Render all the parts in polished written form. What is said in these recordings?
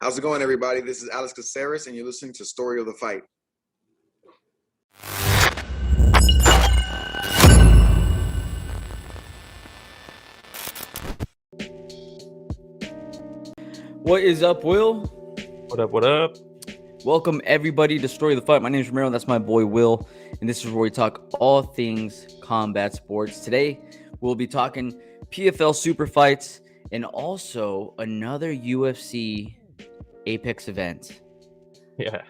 How's it going, everybody? This is Alex Caceres, and you're listening to Story of the Fight. What is up, Will? What up, what up? Welcome, everybody, to Story of the Fight. My name is Romero, and that's my boy, Will. And this is where we talk all things combat sports. Today, we'll be talking PFL super fights and also another UFC Apex event. Yeah.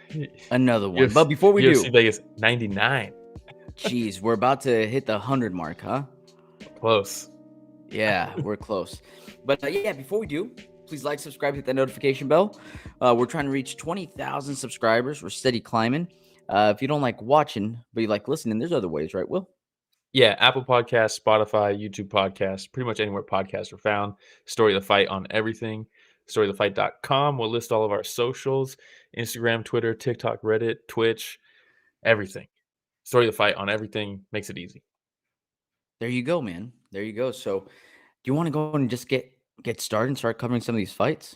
Another one. But before we UFC do, Vegas 99. Jeez, we're about to hit the 100 mark, huh? Close. Yeah, we're close. But before we do, please like, subscribe, hit that notification bell. We're trying to reach 20,000 subscribers. We're steady climbing. If you don't like watching, but you like listening, there's other ways, right, Will? Yeah, Apple Podcasts, Spotify, YouTube Podcasts, pretty much anywhere podcasts are found. Story of the Fight on everything. StoryoftheFight.com. We'll list all of our socials: Instagram, Twitter, TikTok, Reddit, Twitch, everything. Story of the Fight on everything makes it easy. There you go, man. There you go. So, do you want to go and just get started and start covering some of these fights?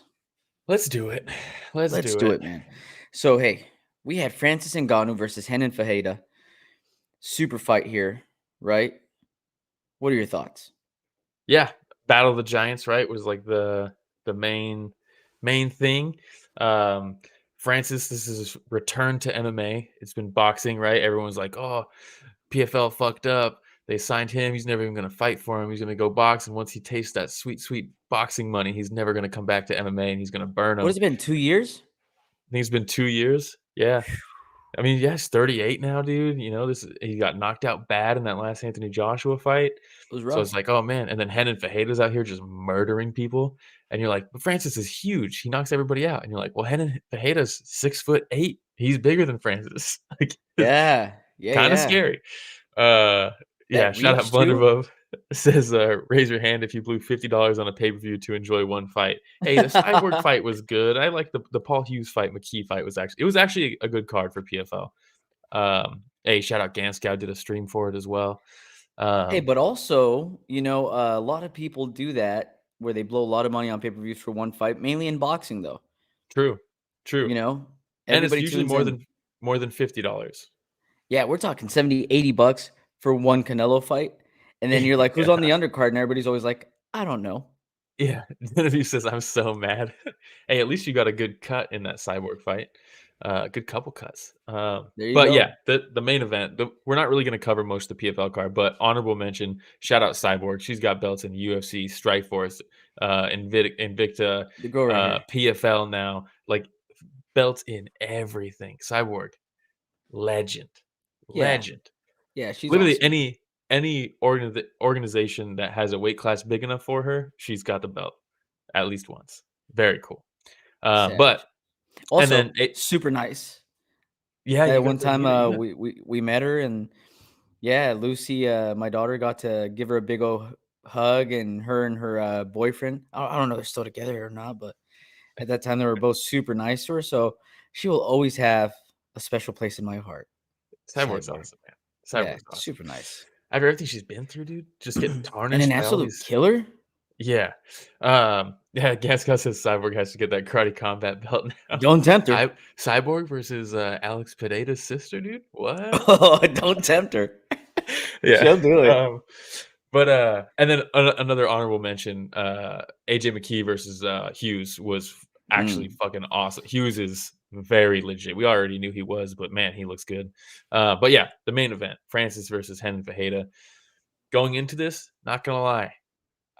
Let's do it. Let's do it, man. So, hey, we had Francis Ngannou versus Renan Ferreira. Super fight here, right? What are your thoughts? Yeah, Battle of the Giants, right, was like the main thing. Francis, this is his return to MMA. It's been boxing, right? Everyone's like, oh, PFL fucked up. They signed him. He's never even going to fight for him. He's going to go box. And once he tastes that sweet, sweet boxing money, he's never going to come back to MMA and he's going to burn him. What has it been, 2 years? I think it's been 2 years. Yeah. I mean, yeah, he's 38 now, dude. You know, he got knocked out bad in that last Anthony Joshua fight. It was rough. So it's like, oh man. And then Renan Ferreira's out here just murdering people. And you're like, but Francis is huge. He knocks everybody out. And you're like, well, Renan Ferreira's 6'8". He's bigger than Francis. Like, yeah. Kind of scary. Shout out Blunderbub. Says, raise your hand if you blew $50 on a pay-per-view to enjoy one fight. Hey, the Cyborg fight was good. I like the Paul Hughes fight, McKee fight was actually a good card for PFL. Hey, shout out Ganscow, did a stream for it as well. Hey, but also, a lot of people do that where they blow a lot of money on pay-per-views for one fight, mainly in boxing, though. True. And it's usually more than $50. Yeah, we're talking $70, $80 for one Canelo fight. And then you're like, who's on the undercard? And everybody's always like, I don't know. Yeah. Genevieve says, I'm so mad. Hey, at least you got a good cut in that Cyborg fight. Good couple cuts. There you go. Yeah, the main event, we're not really going to cover most of the PFL card, but honorable mention, shout out Cyborg. She's got belts in UFC, Strikeforce, Invicta, PFL now, like belts in everything. Cyborg, legend. Yeah, she's literally awesome. any organization that has a weight class big enough for her, she's got the belt at least once. Very cool. But also, and then super nice. Yeah, one time we met her, and Lucy, my daughter, got to give her a big old hug, and her boyfriend. I don't know if they're still together or not, but at that time they were both super nice to her. So she will always have a special place in my heart. Cyborg's awesome, man. Cyborg's awesome. Super nice. After everything she's been through, dude, just getting tarnished. And an absolute killer. Yeah. Gascon says Cyborg has to get that karate combat belt now. Don't tempt her. Cyborg versus Alex Pineda's sister, dude. What? Oh, don't tempt her. Yeah. She'll do it. And then another honorable mention, AJ McKee versus Hughes was actually fucking awesome. Hughes is very legit. We already knew he was, but man, he looks good. But yeah, the main event, Francis versus Renan Ferreira. Going into this, not gonna lie,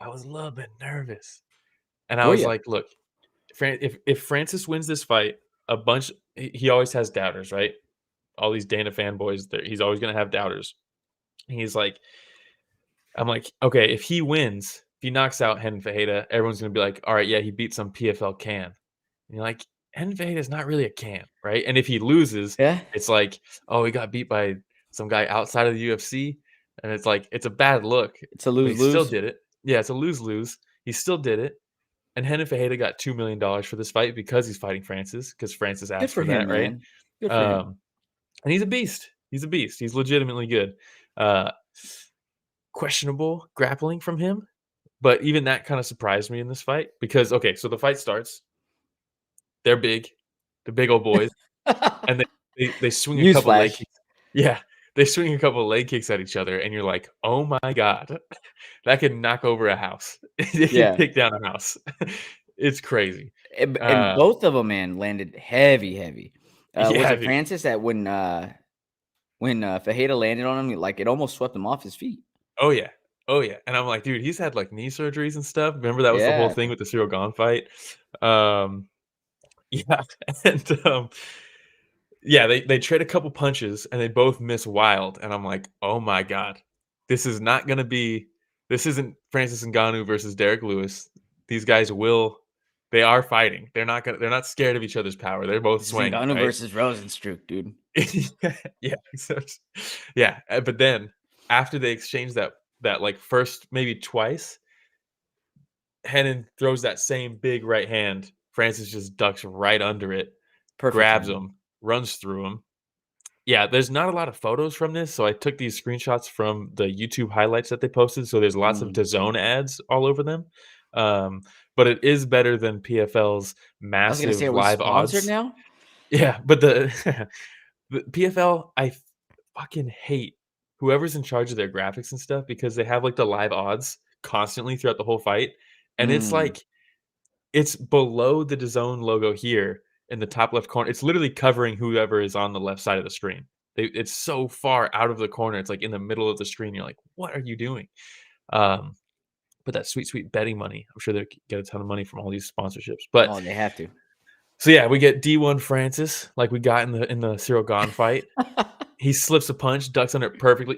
I was a little bit nervous. And I was like, look, if Francis wins this fight, he always has doubters, right? All these Dana fanboys, he's always gonna have doubters. I'm like, okay, if he wins, if he knocks out Renan Ferreira, everyone's gonna be like, all right, yeah, he beat some PFL can. And you're like, Renan Ferreira is not really a can, right? And if he loses, it's like, oh, he got beat by some guy outside of the UFC, and it's like, it's a bad look. It's a lose-lose. He still did it. Yeah, it's a lose-lose. He still did it. And Renan Ferreira got $2 million for this fight because he's fighting Francis, because Francis asked for that, right? Good for him. And he's a beast. He's legitimately good. Questionable grappling from him, but even that kind of surprised me in this fight because, okay, so the fight starts. They're big. They're big old boys. And they swing a couple leg Newsflash. kicks. Yeah. They swing a couple leg kicks at each other, and you're like, oh my God. That could knock over a house. It could Yeah. kick down a house. It's crazy. And both of them, man, landed heavy. Was Yeah, it dude. Francis that when Ferreira landed on him, like it almost swept him off his feet? Oh yeah. Oh yeah. And I'm like, dude, he's had like knee surgeries and stuff. Remember that was the whole Yeah, thing with the Cyril Gahn fight? Yeah. And yeah, they trade a couple punches and they both miss wild. And I'm like, oh my God. This isn't Francis Ngannou versus Derek Lewis. These guys they are fighting. They're not scared of each other's power. They're both this is swinging, Ngannou right? versus Rosenstruck, dude. Yeah. Yeah. But then after they exchange that like first maybe twice, Henan throws that same big right hand. Francis just ducks right under it, Perfect grabs timing. him, runs through him. Yeah, there's not a lot of photos from this, so I took these screenshots from the YouTube highlights that they posted. So there's lots of DAZN ads all over them, but it is better than PFL's I was gonna say, massive are we live sponsored odds. now? Yeah, but the PFL, I fucking hate whoever's in charge of their graphics and stuff because they have like the live odds constantly throughout the whole fight, and it's like it's below the DAZN logo here in the top left corner. It's literally covering whoever is on the left side of the screen. It's so far out of the corner. It's like in the middle of the screen. You're like, what are you doing? But that sweet betting money. I'm sure they get a ton of money from all these sponsorships. But Oh, they have to. so yeah, we get D1 Francis like we got in the Cyril Gahn fight. He slips a punch, ducks under it perfectly.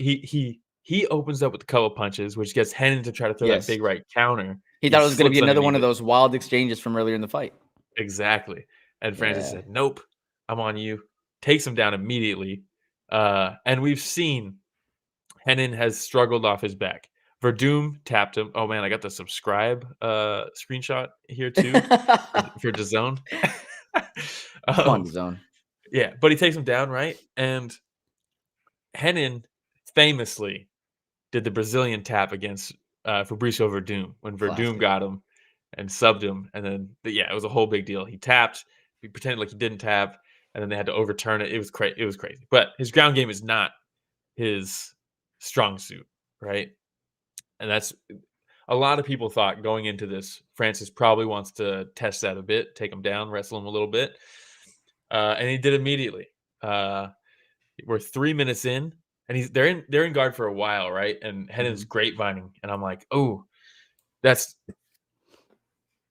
He opens up with a couple punches, which gets Henan to try to throw that Yes. big right counter. He thought it was going to be slips another one of underneath it. those wild exchanges from earlier in the fight. Exactly. And Francis Yeah. said, nope, I'm on you. Takes him down immediately. And we've seen Henan has struggled off his back. Verdum tapped him. Oh man, I got the subscribe screenshot here too for DAZN. Come on, DAZN. Yeah, but he takes him down, right? And Henan famously did the Brazilian tap against Fabricio Verdum when Verdum Classic. got him and subbed him. And then, yeah, it was a whole big deal. He tapped, he pretended like he didn't tap, and then they had to overturn it. It was crazy. It was crazy. But his ground game is not his strong suit, right? And that's a lot of people thought going into this, Francis probably wants to test that a bit, take him down, wrestle him a little bit. And he did immediately. We're 3 minutes in, and they're in guard for a while, right? And Henan's grapevining, and I'm like, oh, that's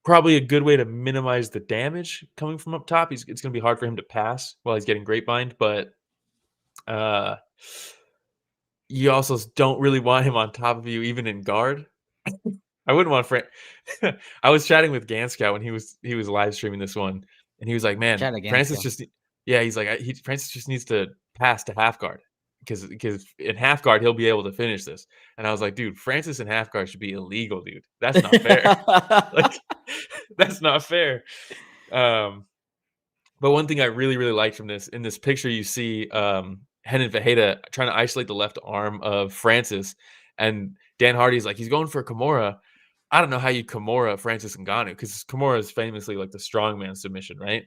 probably a good way to minimize the damage coming from up top. It's going to be hard for him to pass while he's getting grapevined, but you also don't really want him on top of you, even in guard. I wouldn't want I was chatting with Ganskow when he was live streaming this one, and he was like, "Man, Francis just he's like Francis just needs to pass to half guard because in half guard he'll be able to finish this." And I was like, "Dude, Francis in half guard should be illegal, dude. That's not fair. Like, that's not fair." But one thing I really liked from this in this picture, you see Henan Ferreira trying to isolate the left arm of Francis, and Dan Hardy's like, he's going for a Kimura. I don't know how you Kimura Francis Ngannou because Kimura is famously like the strongman submission, right?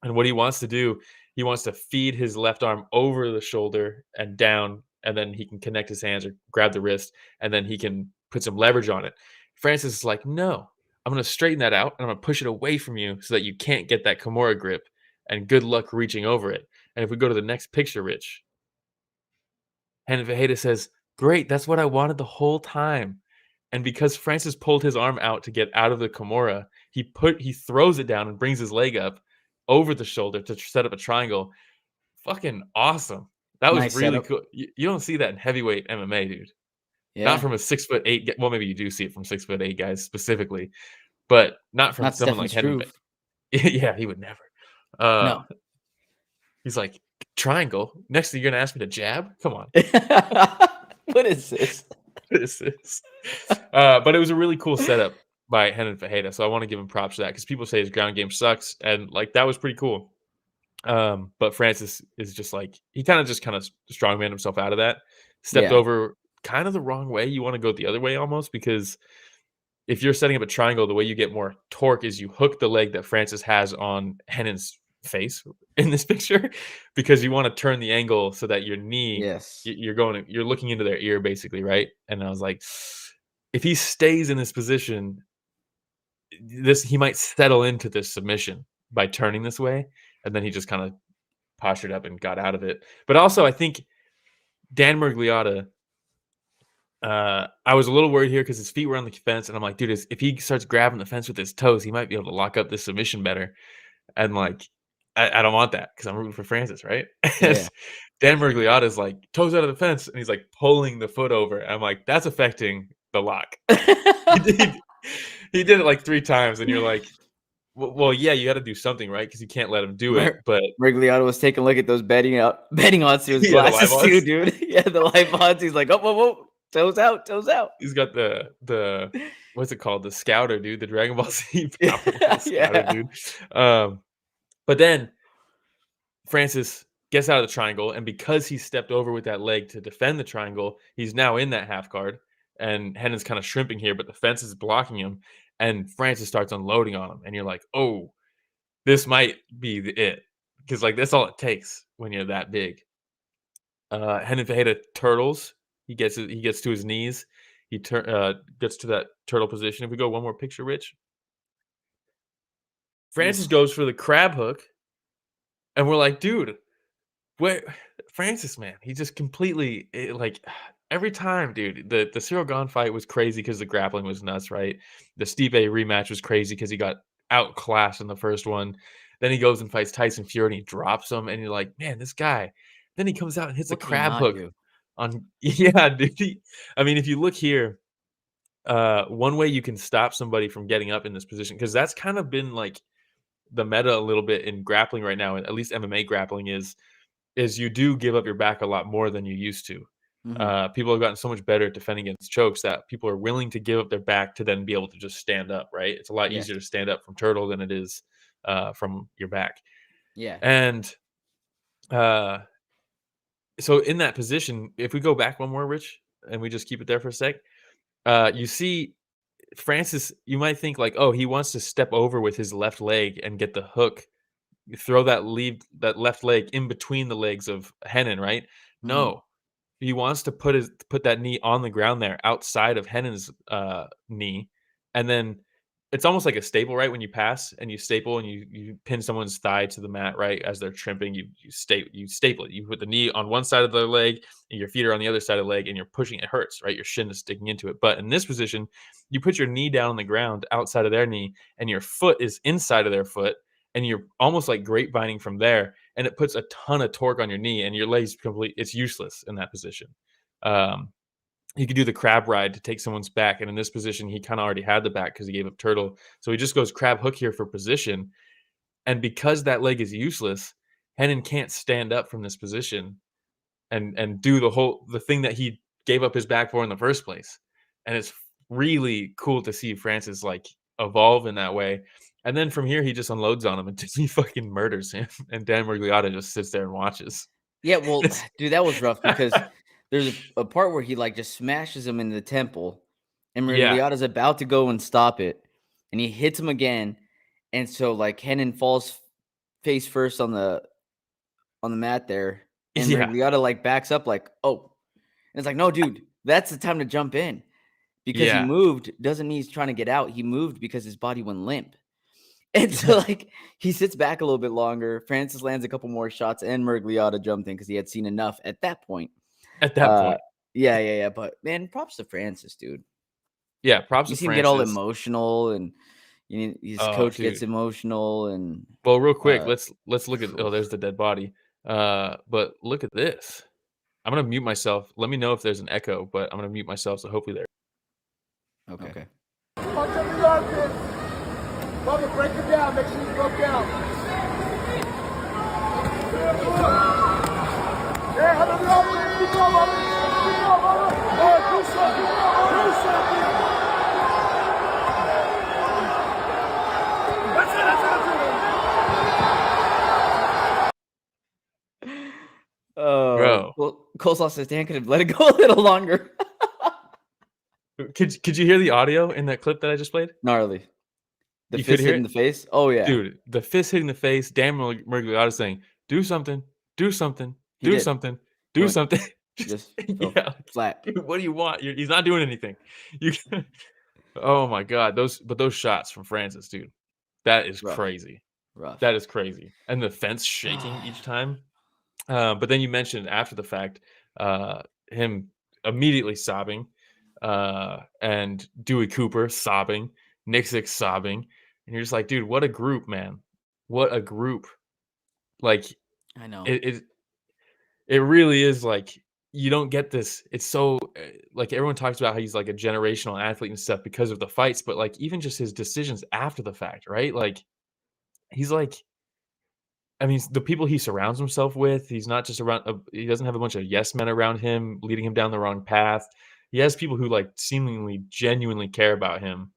And what he wants to do, he wants to feed his left arm over the shoulder and down, and then he can connect his hands or grab the wrist, and then he can put some leverage on it. Francis is like, no, I'm going to straighten that out, and I'm going to push it away from you so that you can't get that Kimura grip, and good luck reaching over it. And if we go to the next picture, Rich, and Ferreira says, great, that's what I wanted the whole time. And because Francis pulled his arm out to get out of the Kimura, he throws it down and brings his leg up over the shoulder to set up a triangle. Fucking awesome. That was Nice really setup. cool. You don't see that in heavyweight MMA, dude. Yeah. Not from a 6'8". Well, maybe you do see it from 6'8" guys specifically, but not from Not someone like Stephen Henan. Yeah, he would never. No. He's like, triangle? Next thing you're going to ask me to jab? Come on. What is this? What is this? But it was a really cool setup by Henan Ferreira, so I want to give him props for that because people say his ground game sucks, and like that was pretty cool. But Francis is just like he kind of strongman himself out of that, stepped over kind of the wrong way. You want to go the other way almost because if you're setting up a triangle, the way you get more torque is you hook the leg that Francis has on Hennon's face in this picture, because you want to turn the angle so that your knee, Yes. you're looking into their ear basically, right? And I was like, if he stays in this position, he might settle into this submission by turning this way, and then he just kind of postured up and got out of it. But also, I think Dan Miragliotta, I was a little worried here because his feet were on the fence, and I'm like, dude, if he starts grabbing the fence with his toes, he might be able to lock up this submission better. And like, I don't want that because I'm rooting for Francis, right? Yeah. Dan Miragliotta is like toes out of the fence, and he's like pulling the foot over. I'm like, that's affecting the lock. He did it like 3 times, and you're like, well, yeah, you got to do something, right? Because you can't let him do it. But Miragliotta was taking a look at those betting odds through his Yeah, the glasses live too, odds. dude. Yeah, the live odds. He's like, oh, whoa, toes out. He's got the what's it called? The Scouter, dude. The Dragon Ball Z Yeah, power Scouter, yeah. dude. But then Francis gets out of the triangle, and because he stepped over with that leg to defend the triangle, he's now in that half guard. And Hennon's kind of shrimping here, but the fence is blocking him. And Francis starts unloading on him, and you're like, oh, this might be it, because like that's all it takes when you're that big. Renan Ferreira turtles. He gets to his knees. He gets to that turtle position. If we go one more picture, Rich, Francis goes for the crab hook, and we're like, dude, where Francis, man, he just completely like every time, dude. The Cyril Gane fight was crazy because the grappling was nuts, right? The Stipe rematch was crazy because he got outclassed in the first one. Then he goes and fights Tyson Fury and he drops him, and you're like, man, this guy. Then he comes out and hits What a can he crab not hook do? on yeah, dude. I mean, if you look here, one way you can stop somebody from getting up in this position, because that's kind of been like the meta a little bit in grappling right now, at least MMA grappling is you do give up your back a lot more than you used to. Mhm. People have gotten so much better at defending against chokes that people are willing to give up their back to then be able to just stand up, right? It's a lot Yes. easier to stand up from turtle than it is from your back. Yeah. And so in that position, if we go back one more, Rich, and we just keep it there for a sec, you see Francis, you might think like, oh, he wants to step over with his left leg and get the hook, throw that left leg in between the legs of Henan, right? Mhm. No, he wants to put that knee on the ground there outside of Henon's knee, and then it's almost like a staple, right? When you pass and you staple and you pin someone's thigh to the mat, right? As they're tripping, you staple it. You put the knee on one side of their leg and your feet are on the other side of the leg, and you're pushing. It hurts, right? Your shin is sticking into it. But in this position, you put your knee down on the ground outside of their knee, and your foot is inside of their foot, and you're almost like grapevining from there, and it puts a ton of torque on your knee, and your leg's it's useless in that position. He could do the crab ride to take someone's back, and in this position, he kind of already had the back because he gave up turtle. So he just goes crab hook here for position, and because that leg is useless, Henan can't stand up from this position and do the thing that he gave up his back for in the first place. And it's really cool to see Francis like evolve in that way. And then from here, he just unloads on him until he fucking murders him. And Dan Miragliotta just sits there and watches. Yeah, well, dude, that was rough because there's a part where he like just smashes him in the temple, and Yeah. Miragliotta's about to go and stop it, and he hits him again, and so like Henan falls face first on the mat there, and Yeah. Miragliotta like backs up like, oh, and it's like, no, dude, that's the time to jump in because he Yeah. moved. Doesn't mean he's trying to get out. He moved because his body went limp. And so, like, he sits back a little bit longer. Francis lands a couple more shots, and Miragliotta jumped in because he had seen enough at that point. At that point. Yeah. But man, props to Francis, dude. Yeah. Props You to see him get all Francis. emotional, and his Oh, coach gets dude. emotional, and Well, real quick, let's look at. Oh, there's the dead body. But look at this. I'm gonna mute myself. Let me know if there's an echo, but I'm gonna mute myself, so hopefully there. okay. Bubba, break it down. Make sure you broke down. Yeah, how do we all do it? Keep going, Bubba. Keep going, Bubba. Oh, do something. Do something. That's it. Oh, Bro. well, Coleslaw says Dan could have let it go a little longer. Could you hear the audio in that clip that I just played? Gnarly. The You could fist hear hit in it? the face. Oh yeah, Dude, the fist hitting the face, Dan Mergliotta saying, "Do something, do something, he do did. something, He do went something." just fell Yeah, like, flat. dude, what do you want? He's not doing anything. You Oh my god, those shots from Francis, dude. That is Rough, crazy. rough. That is crazy. And the fence shaking each time. But then you mentioned after the fact, him immediately sobbing, and Dewey Cooper sobbing, Nixick sobbing, and you're just like, dude, what a group, man! What a group! Like I know. it really is like you don't get this. It's so like everyone talks about how he's like a generational athlete and stuff because of the fights, but like even just his decisions after the fact, right? Like he's like I mean, the people he surrounds himself with, he's not just around he doesn't have a bunch of yes men around him leading him down the wrong path. He has people who like seemingly genuinely care about him.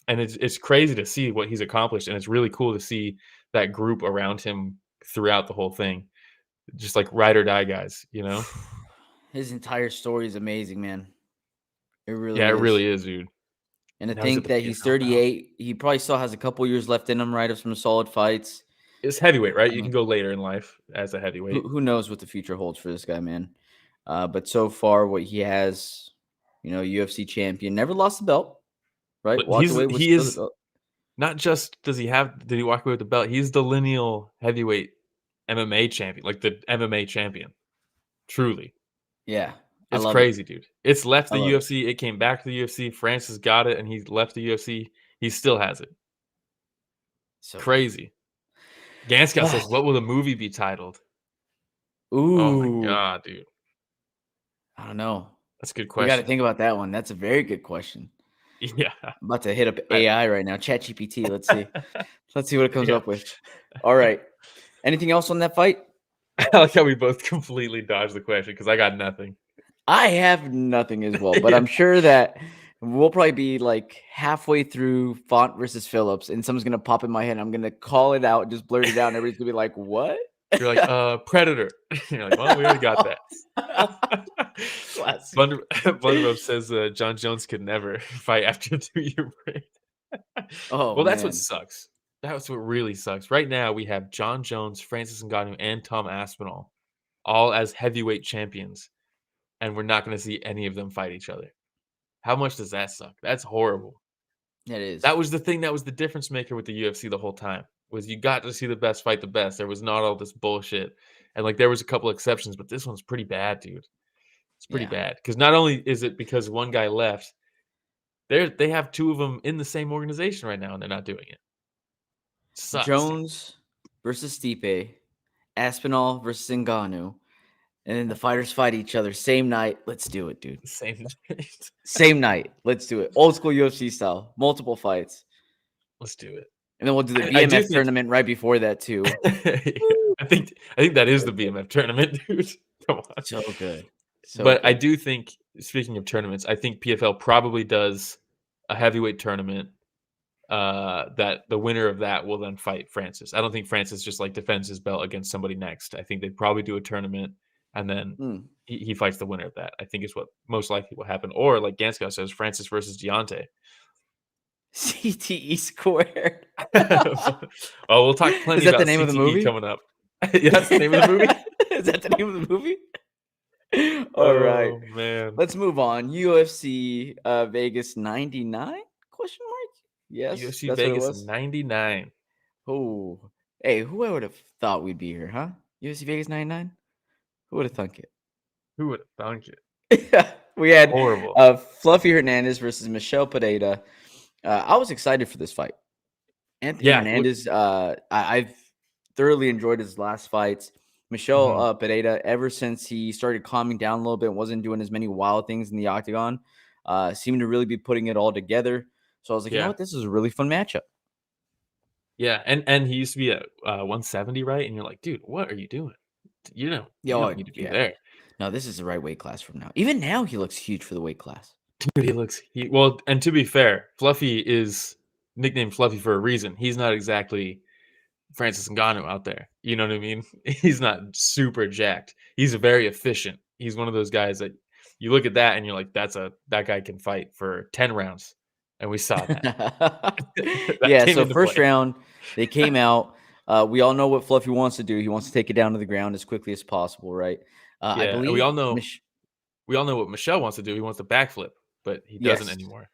And it's crazy to see what he's accomplished and it's really cool to see that group around him throughout the whole thing. Just like ride or die guys, you know? His entire story is amazing, man. It really Yeah, it is. really is, dude. And to Now he's at think the that he's PFL now. 38, he probably still has a couple years left in him, right, of some solid fights. It's heavyweight, right? I You can mean, go later in life as a heavyweight. who knows what the future holds for this guy, man? But so far, what he has, UFC champion, never lost the belt, right? But Walked away with he still the is belt. not just did he walk away with the belt, he's the lineal heavyweight MMA champion, like the MMA champion. Truly. Yeah, I It's love crazy, dude. It's left I the love it. UFC, it came back to the UFC. Francis got it and he left the UFC. He still has it. So Crazy. Ganscott says, "What will the movie be titled?" Oh my ooh, god, dude. I don't know. That's a good We got to question. think about that one. That's a very good question. Yeah. I'm about to hit up I- AI right now, ChatGPT. Let's see. Let's see what it comes Yeah. up with. All right. Anything else on that fight? I like how we both completely dodged the question because I got nothing. I have nothing as well, but Yeah. I'm sure that we'll probably be like halfway through Font versus Phillips, and someone's gonna pop in my head. I'm gonna call it out, just blurt it out, and everybody's gonna be like, "What?" You're like, Predator. You're like, well, we already got that. Classic. Blunderbuff says John Jones could never fight after a 2-year break. Oh, Well, that's what man. sucks. That's what really sucks. Right now, we have John Jones, Francis Ngannou, and Tom Aspinall all as heavyweight champions, and we're not going to see any of them fight each other. How much does that suck? That's horrible. It is. That was the thing that was the difference maker with the UFC the whole time. Was you got to see the best fight the best. There was not all this bullshit. And like there was a couple exceptions, but this one's pretty bad, dude. It's pretty Yeah. bad. Because not only is it because one guy left, they have two of them in the same organization right now, and they're not doing it. Sucks. Jones versus Stipe, Aspinal versus Ngannou, and then the fighters fight each other same night. Let's do it, dude. Same night. Same night. Let's do it. Old school UFC style. Multiple fights. Let's do it. And then we'll do the I do BMF think- tournament right before that too. I think that is the BMF tournament, dude. Come on. So good. So But good. I do think, speaking of tournaments, I think PFL probably does a heavyweight tournament. That the winner of that will then fight Francis. I don't think Francis just like defends his belt against somebody next. I think they'd probably do a tournament and then he fights the winner of that. I think is what most likely will happen. Or like Ganscott says, Francis versus Deontay. CTE squared. Oh, we'll talk plenty Is that about the name of the CTE movie? coming up. Yeah, that's the name of the movie. Is that the name of the movie? All right. Oh man. Let's move on. UFC Vegas 99? Question mark? Yes. UFC that's what it Vegas was. 99. Oh. Hey, who would have thought we'd be here, huh? UFC Vegas 99? Who would have thunk Who would have thunk it? it? We had Horrible. Fluffy Hernandez versus Michel Pereira. I was excited for this fight. Anthony Yeah, Hernandez, I've thoroughly enjoyed his last fights. Michel Pereira, ever since he started calming down a little bit, wasn't doing as many wild things in the octagon, seemed to really be putting it all together. So I was like, you know Yeah. what? This is a really fun matchup. Yeah, and he used to be at 170, right? And you're like, dude, what are you doing? You don't need to be there. No, this is the right weight class from now. Even now, he looks huge for the weight class. Dude, well, and to be fair, Fluffy is nicknamed Fluffy for a reason. He's not exactly Francis Ngannou out there. You know what I mean? He's not super jacked. He's very efficient. He's one of those guys that you look at that and you're like, that guy can fight for 10 rounds. And we saw that. That Yeah, came so into first play. round, they came out. We all know what Fluffy wants to do. He wants to take it down to the ground as quickly as possible, right? I Yeah, and believe we all know what Michel wants to do. He wants to backflip, but he doesn't yes, anymore.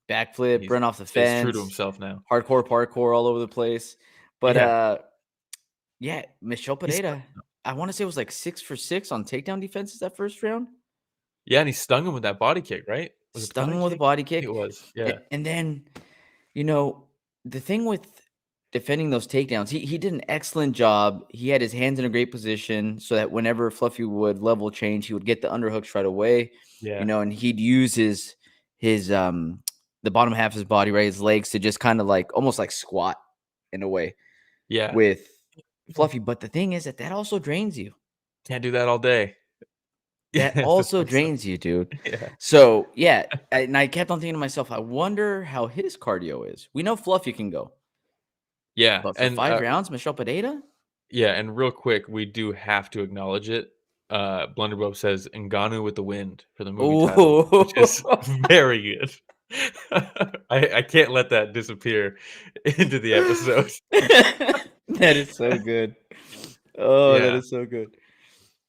backflip, He run off the stays true to fence, himself now. hardcore parkour all over the place. But Yeah. yeah, Michel Pereira, I want to say it was like 6 for 6 on takedown defenses that first round. Yeah, and he stung him with that body kick, right? Was it the Stung him with a body kick. It was, yeah. And then, the thing with defending those takedowns, he did an excellent job. He had his hands in a great position so that whenever Fluffy would level change, he would get the underhooks right away. Yeah. And he'd use his the bottom half of his body, right, his legs to just kind of like almost like squat in a way. Yeah. With Fluffy. But the thing is that also drains you. Can't do that all day. That also drains you, dude. Yeah. So, yeah, and I kept on thinking to myself, I wonder how his cardio is. We know Fluffy can go. Yeah. But for 5 rounds, Michel Pereira? Yeah, and real quick, we do have to acknowledge it. Blunderbob says Ngannou with the wind for the movie title, which is very good. I can't let that disappear into the episode. That is so good. Oh, Yeah. that is so good.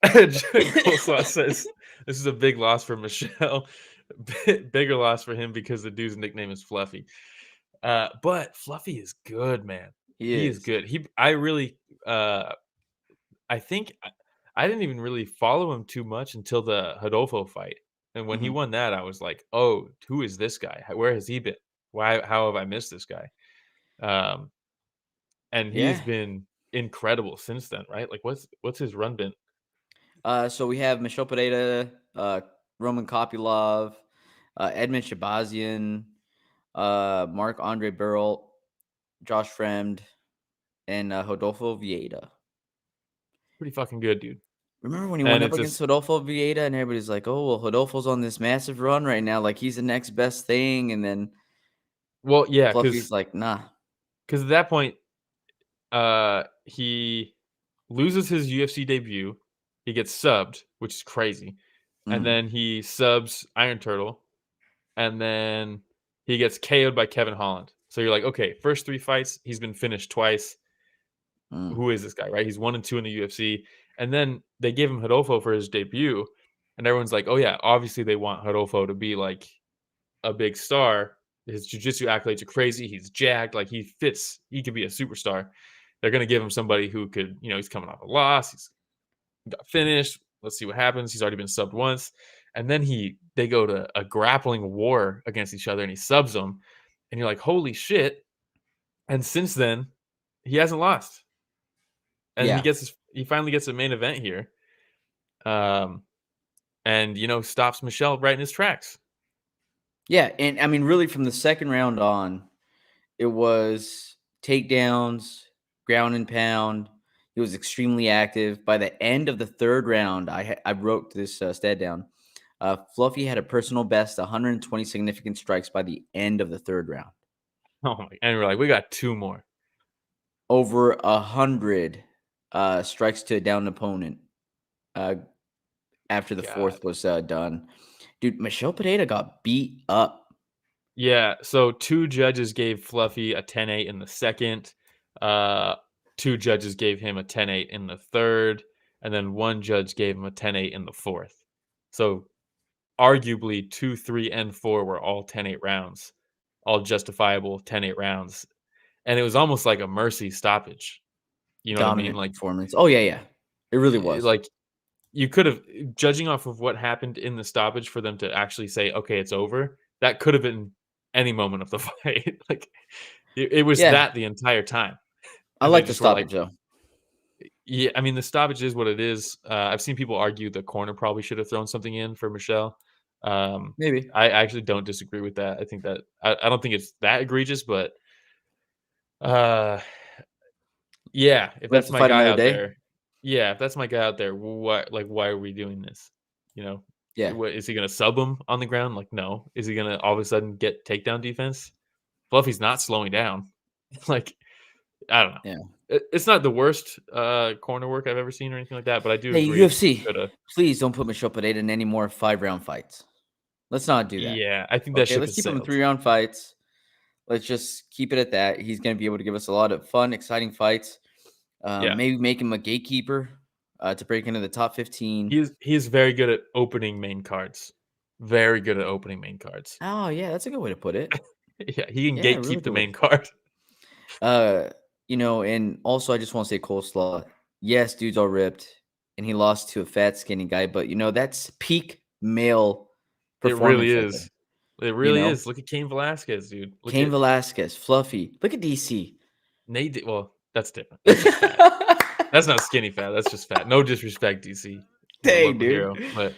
Coleslaw says this is a big loss for Michel. Bigger loss for him because the dude's nickname is Fluffy. But Fluffy is good, man. He is good. I think I didn't even really follow him too much until the Rodolfo fight. And when he won that, I was like, oh, who is this guy? Where has he been? How have I missed this guy? And he's been incredible since then, right? Like what's his run been? So we have Michel Pereira, Roman Kopylov, Edmund Shabazian, Marc-Andre Burrell, Josh Fremd, and Rodolfo Vieira. Pretty fucking good, dude. Remember when he went up against Rodolfo Vieira and everybody's like, oh, well, Rodolfo's on this massive run right now. Like, he's the next best thing. And then Fluffy's like, nah. Because at that point, he loses his UFC debut. He gets subbed, which is crazy. And then he subs Iron Turtle. And then he gets KO'd by Kevin Holland. So you're like, okay, first 3 fights, he's been finished twice. Who is this guy, right? He's 1-2 in the UFC. And then they give him Rodolfo for his debut. And everyone's like, oh, yeah, obviously they want Rodolfo to be like a big star. His jiu-jitsu accolades are crazy. He's jacked. Like, he fits. He could be a superstar. They're going to give him somebody who could, he's coming off a loss. He's got finished. Let's see what happens. He's already been subbed once. And then they go to a grappling war against each other and he subs them. And you're like, holy shit. And since then, he hasn't lost. And he finally gets a main event here. And stops Michel right in his tracks. Yeah, and I mean, really, from the second round on, it was takedowns, ground and pound. He was extremely active. By the end of the third round, I wrote this stat down. Fluffy had a personal best 120 significant strikes by the end of the third round. Oh my! And we're like, we got 2 more. Over 100 strikes to a downed opponent after the fourth was done. Dude, Michel Pereira got beat up. Yeah, so 2 judges gave Fluffy a 10-8 in the second. 2 judges gave him a 10-8 in the third. And then 1 judge gave him a 10-8 in the fourth. So arguably 2, 3, and 4 were all 10-8 rounds. All justifiable 10-8 rounds. And it was almost like a mercy stoppage. You know what I mean? Like performance. Oh, yeah. It really was. Like, you could have, judging off of what happened in the stoppage for them to actually say, okay, it's over, that could have been any moment of the fight. Like, it was that the entire time. I like the stoppage, though. Yeah, I mean, the stoppage is what it is. I've seen people argue the corner probably should have thrown something in for Michel. Maybe. I actually don't disagree with that. I think that, I don't think it's that egregious, but yeah, if that's my guy out there. Yeah, if that's my guy out there, why are we doing this? Yeah. What, is he going to sub him on the ground? Like, no. Is he going to all of a sudden get takedown defense? Fluffy's not slowing down. Like, I don't know. Yeah. It's not the worst corner work I've ever seen or anything like that, but I do Hey, agree. UFC, Coulda. please don't put Michel Pereira in any more 5-round fights. Let's not do that. Yeah, I think that Okay, ship let's has keep him in sailed. 3-round fights. Let's just keep it at that. He's going to be able to give us a lot of fun, exciting fights. Yeah. Maybe make him a gatekeeper to break into the top 15. He is very good at opening main cards. Very good at opening main cards. Oh, yeah, that's a good way to put it. Yeah, he can Yeah, really gatekeep the good way. main card. And also I just want to say coleslaw. Yes, dudes are ripped, and he lost to a fat, skinny guy, but that's peak male It performance really right is. there. It really is. Look at Cain Velasquez, dude. Look Cain at Velasquez, fluffy. Look at DC. Nate. Well, that's different. That's just fat. That's not skinny fat. That's just fat. No disrespect, DC. He's a Dang, local dude. hero, but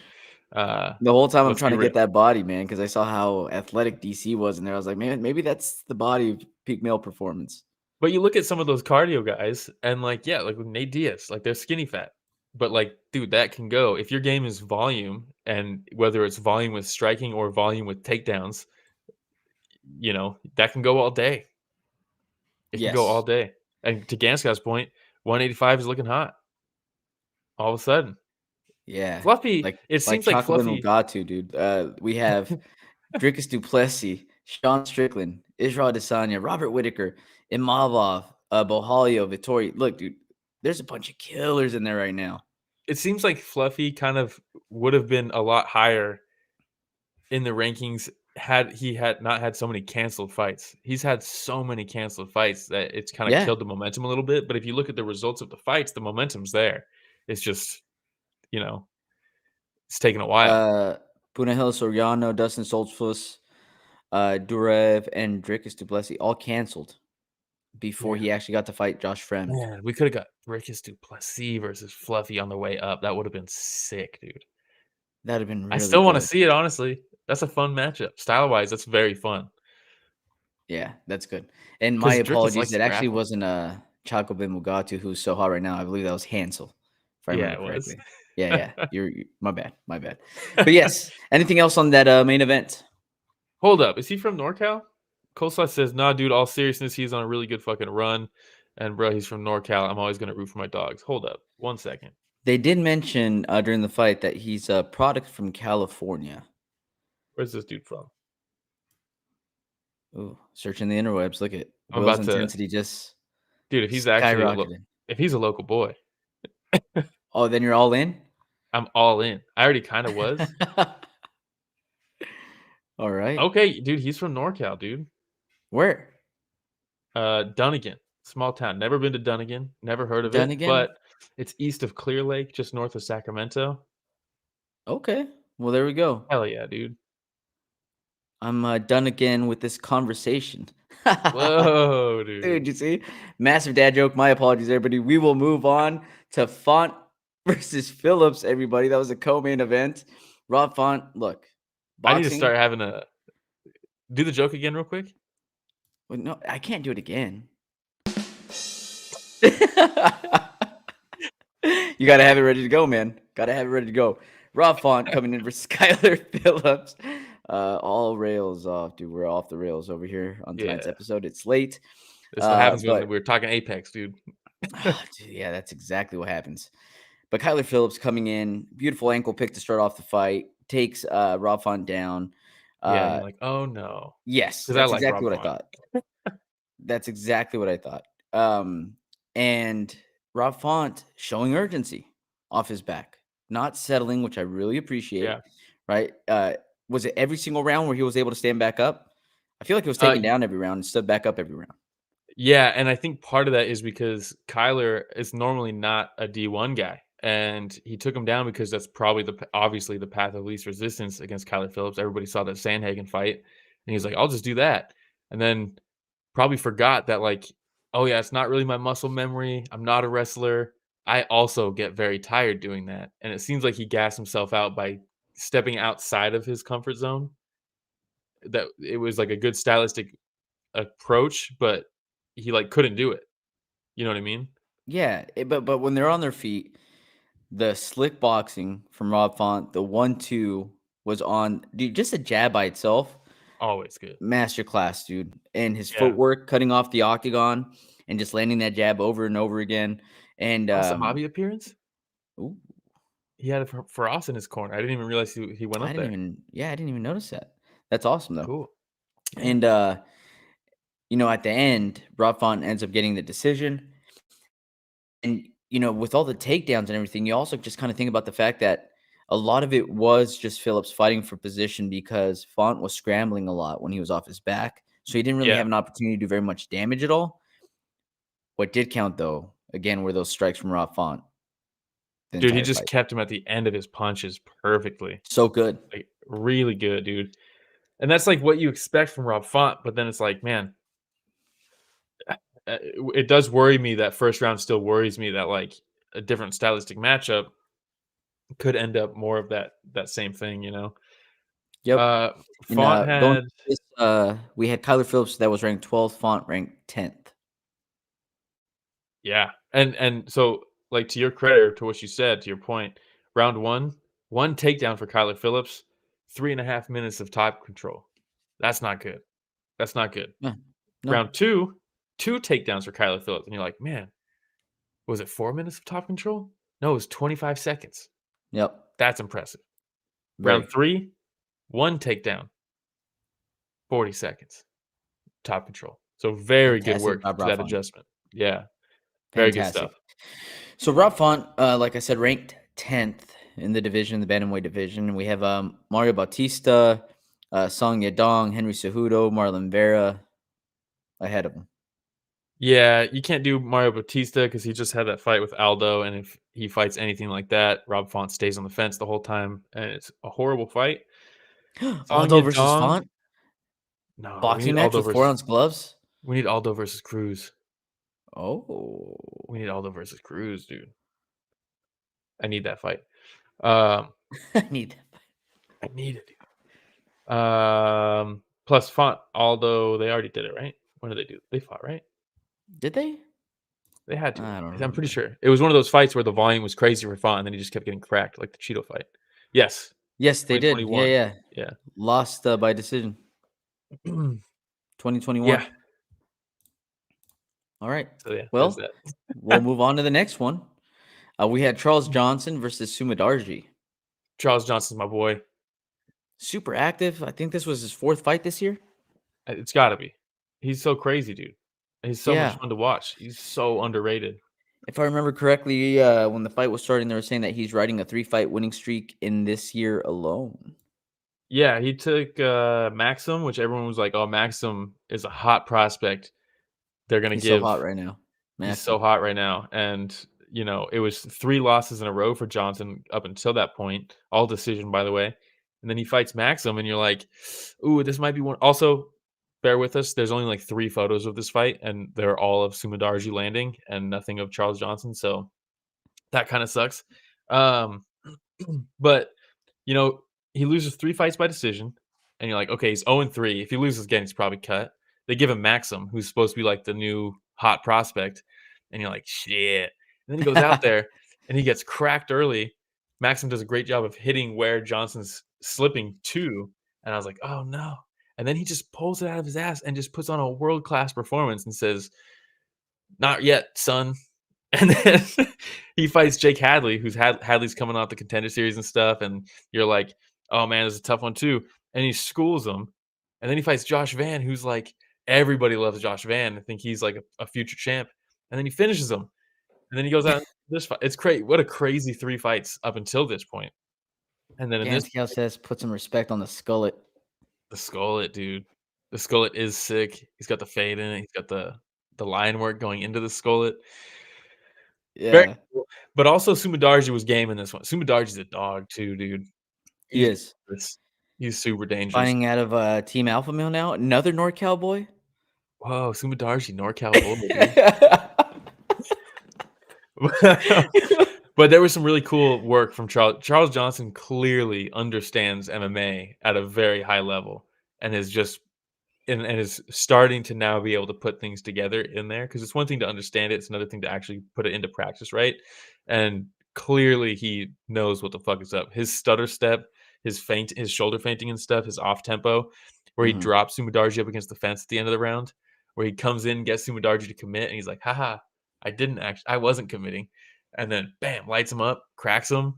The whole time I'm let's trying be to real. get that body, man, because I saw how athletic DC was in there. I was like, man, maybe that's the body of peak male performance. But you look at some of those cardio guys, and like with Nate Diaz, like they're skinny fat. But like, dude, that can go. If your game is volume, and whether it's volume with striking or volume with takedowns, that can go all day. It can go all Yes. day. And to Ganskow's point, 185 is looking hot. All of a sudden. Yeah. Fluffy, it seems like Chocolate Fluffy. Mugatu, dude. We have Dricus Duplessis, Sean Strickland, Israel Adesanya, Robert Whitaker, Imavov, Bohalio, Vittori. Look, dude, there's a bunch of killers in there right now. It seems like Fluffy kind of would have been a lot higher in the rankings had he had not had so many canceled fights. He's had so many canceled fights that it's kind of killed the momentum a little bit. But if you look at the results of the fights, the momentum's there. It's just, it's taken a while. Punahel Soriano, Dustin Soltfuss, Durev, and Dricus Duplessis all canceled before he actually got to fight Josh Fremd. Man, we could have got Dricus Duplessis versus Fluffy on the way up. That would have been sick, dude. That'd have been really I still want to good. see it, honestly. That's a fun matchup. Style-wise, that's very fun. Yeah, that's good. And my 'Cause Dricus apologies, likes it to actually grapple. wasn't Chaco Bin Mugatu who's so hot right now. I believe that was Hansel, if I remember Yeah, it was. correctly. Yeah. You're my bad. But yes, anything else on that main event? Hold up. Is he from NorCal? Coleslaw says, nah, dude, all seriousness, he's on a really good fucking run. And bro, he's from NorCal. I'm always gonna root for my dogs. Hold up. 1 second. They did mention during the fight that he's a product from California. Where's this dude from? Ooh, searching the interwebs. Look at I'm Will's about to- intensity just Dude, if he's actually skyrocketed. if he's a local boy, Oh, then you're all in? I'm all in. I already kind of was. All right. Okay, dude, he's from NorCal, dude. Where? Dunnigan, small town. Never been to Dunnigan. Never heard of Dunnigan? it, but it's east of Clear Lake, just north of Sacramento. Okay. Well, there we go. Hell yeah, dude. I'm done again with this conversation. Whoa, dude. Dude, you see? Massive dad joke. My apologies, everybody. We will move on to Font versus Phillips, everybody. That was a co-main event. Rob Font, look. Boxing, I need to start having a... Do the joke again real quick? Well, no, I can't do it again. You got to have it ready to go, man. Got to have it ready to go. Rob Font coming in versus Skylar Phillips. All rails off, dude. We're off the rails over here on tonight's episode. It's late. That's what happens when we're talking Apex, dude. Dude, yeah, that's exactly what happens. But Kyler Phillips coming in, beautiful ankle pick to start off the fight, takes Rob Font down. Yeah, you're like, oh no. Yes, 'Cause that's I like exactly Rob what I Font. thought. That's exactly what I thought. And Rob Font showing urgency off his back, not settling, which I really appreciate. Yeah. Right? Was it every single round where he was able to stand back up? I feel like he was taken down every round and stood back up every round. Yeah, and I think part of that is because Kyler is normally not a D1 guy, and he took him down because that's probably obviously the path of least resistance against Kyler Phillips. Everybody saw that Sandhagen fight, and he's like, I'll just do that. And then probably forgot that, like, oh yeah, it's not really my muscle memory. I'm not a wrestler. I also get very tired doing that. And it seems like he gassed himself out by stepping outside of his comfort zone. That it was like a good stylistic approach, but he like couldn't do it. You know what I mean? Yeah, but when they're on their feet, the slick boxing from Rob Font, the 1-2 was on, dude, just a jab by itself. Always good. Masterclass, dude. And his Yeah. footwork cutting off the octagon. and just landing that jab over and over again. And Awesome hobby appearance. ooh, He had it for Austen in his corner. I didn't even realize he went up I there. didn't even notice that. That's awesome though. Cool. And at the end, Rob Font ends up getting the decision. And with all the takedowns and everything, you also just kind of think about the fact that a lot of it was just Phillips fighting for position because Font was scrambling a lot when he was off his back. So he didn't really have an opportunity to do very much damage at all. What did count, though, again, were those strikes from Rob Font. Dude, he just kept him at the end of his punches perfectly. So good. Like, really good, dude. And that's like what you expect from Rob Font, but then it's like, man, it does worry me that first round still worries me that like a different stylistic matchup could end up more of that same thing, Yep. Font had we had Kyler Phillips that was ranked 12th, Font ranked 10th. Yeah. And so like to your credit, to what you said, to your point, round one takedown for Kyler Phillips, 3.5 minutes of top control. That's not good. That's not good. Yeah. No. Round two takedowns for Kyler Phillips. And you're like, man, was it 4 minutes of top control? No, it was 25 seconds. Yep. That's impressive. Very. Round three, one takedown, 40 seconds, top control. So very good work for that adjustment. Yeah. Very good stuff. So Rob Font, like I said, ranked 10th in the division, the bantamweight division. We have Mario Bautista, Song Yadong, Henry Cejudo, Marlon Vera ahead of him. Yeah, you can't do Mario Bautista because he just had that fight with Aldo, and if he fights anything like that, Rob Font stays on the fence the whole time, and it's a horrible fight. Aldo versus Font? No, boxing match with 4-ounce gloves? We need Aldo versus Cruz. Oh. We need Aldo versus Cruz, dude. I need that fight. I need that fight. I need it, dude. Plus Font, Aldo, they already did it, right? When did they do it? They fought, right? Did they? They had to. I don't I'm pretty sure. It was one of those fights where the volume was crazy for Font, and then he just kept getting cracked, like the Cheeto fight. Yes. Yes, they did. Yeah. Lost by decision. 2021. Yeah. All right. So, yeah, well, we'll move on to the next one. We had Charles Johnson versus Sumudaerji. Charles Johnson's my boy. Super active. I think this was his 4th fight this year. It's got to be. He's so crazy, dude. He's so much fun to watch. He's so underrated. If I remember correctly, when the fight was starting, they were saying that he's riding a 3-fight winning streak in this year alone. Yeah, he took Maxim, which everyone was like, oh, Maxim is a hot prospect. They're going to give. He's so hot right now. He's so hot right now. And, it was 3 losses in a row for Johnson up until that point. All decision, by the way. And then he fights Maxim, and you're like, ooh, this might be one. Also, bear with us. There's only like 3 photos of this fight, and they're all of Sumudaerji landing and nothing of Charles Johnson. So that kind of sucks. But, he loses 3 fights by decision, and you're like, okay, he's 0-3. If he loses again, he's probably cut. They give him Maxim, who's supposed to be like the new hot prospect, and you're like, shit. And then he goes out there, and he gets cracked early. Maxim does a great job of hitting where Johnson's slipping to, and I was like, oh, no. And then he just pulls it out of his ass and just puts on a world-class performance and says, not yet, son. And then he fights Jake Hadley, who's Hadley's coming off the Contender Series and stuff, and you're like, oh, man, it's a tough one, too. And he schools him. And then he fights Josh Van, who's like, everybody loves Josh Van. I think he's like a future champ. And then he finishes him. And then he goes out this fight. It's crazy. What a crazy 3 fights up until this point. And then in this says put some respect on the skullet. The skullet, dude. The skullet is sick. He's got the fade in it. He's got the line work going into the skullet. Yeah. Very cool. But also Sumudaerji was game in this one. Sumudaerji's a dog too, dude. He is. He's super dangerous. Fighting out of Team Alpha Male now. Another NorCal boy. Whoa, Sumudaerji, NorCal boy. But there was some really cool work from Charles. Charles Johnson clearly understands MMA at a very high level and is just and is starting to now be able to put things together in there, because it's one thing to understand it, it's another thing to actually put it into practice, right? And clearly he knows what the fuck is up. His stutter step, his feint, his shoulder feinting and stuff, his off tempo, where he drops Sumudaerji up against the fence at the end of the round. where he comes in, gets Sumudaerji to commit, and he's like, haha, I wasn't committing. And then bam, lights him up, cracks him.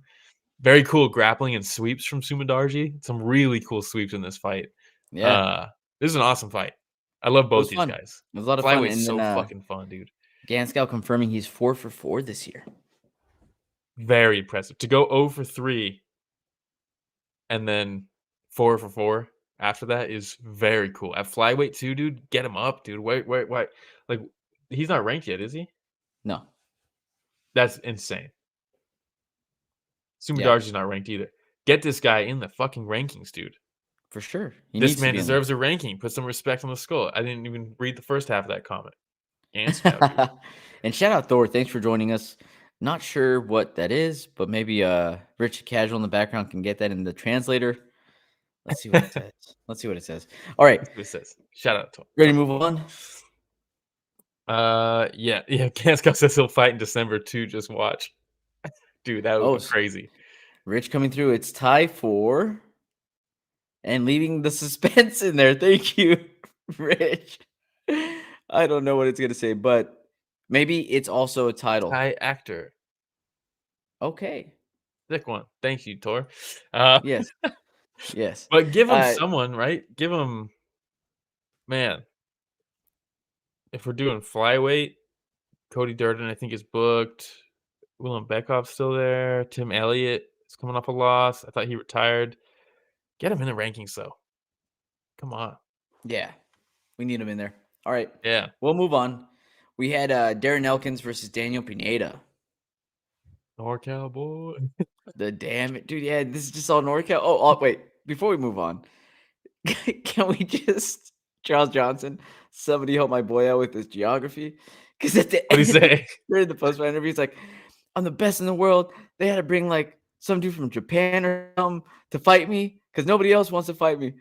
Very cool grappling and sweeps from Sumudaerji. Some really cool sweeps in this fight. Yeah. This is an awesome fight. I love both these fun. guys. It was a lot of fun. Flyweight's And so then fucking fun, dude. Ganskow confirming he's 4 for 4 this year. Very impressive. To go 0 for 3 and then 4 for 4 after that is very cool. At flyweight too, dude, get him up, dude. Wait. Like, he's not ranked yet, is he? No. That's insane. Sumudaerji's not ranked either. Get this guy in the fucking rankings, dude. For sure. This man deserves a ranking. Put some respect on the skull. I didn't even read the first half of that comment. And shout out Thor. Thanks for joining us. Not sure what that is, but maybe Rich Casual in the background can get that in the translator. Let's see what it says. Let's see what it says. All right. That's what it says. Shout out to him. Ready to move on? Yeah. Ganskow says he'll fight in December too. Just watch. Dude, that would be crazy. Rich coming through. It's tie 4. And leaving the suspense in there. Thank you, Rich. I don't know what it's going to say, but maybe it's also a title. Thai actor. Okay. Thick one. Thank you, Tor. Yes. Yes. But give him someone, right? Give him, man. If we're doing flyweight, Cody Durden, I think, is booked. Willem Beckhoff's still there. Tim Elliott is coming off a loss. I thought he retired. Get him in the rankings, though. Come on. Yeah. We need him in there. All right. Yeah. We'll move on. We had Darren Elkins versus Daniel Pineda. NorCal boy. The damn it. Dude, yeah, this is just all NorCal. Oh, wait. Before we move on, can we just, Charles Johnson, somebody help my boy out with his geography? Because at the What'd he say? During the post-fight interview, he's like, I'm the best in the world. They had to bring like some dude from Japan or something to fight me because nobody else wants to fight me.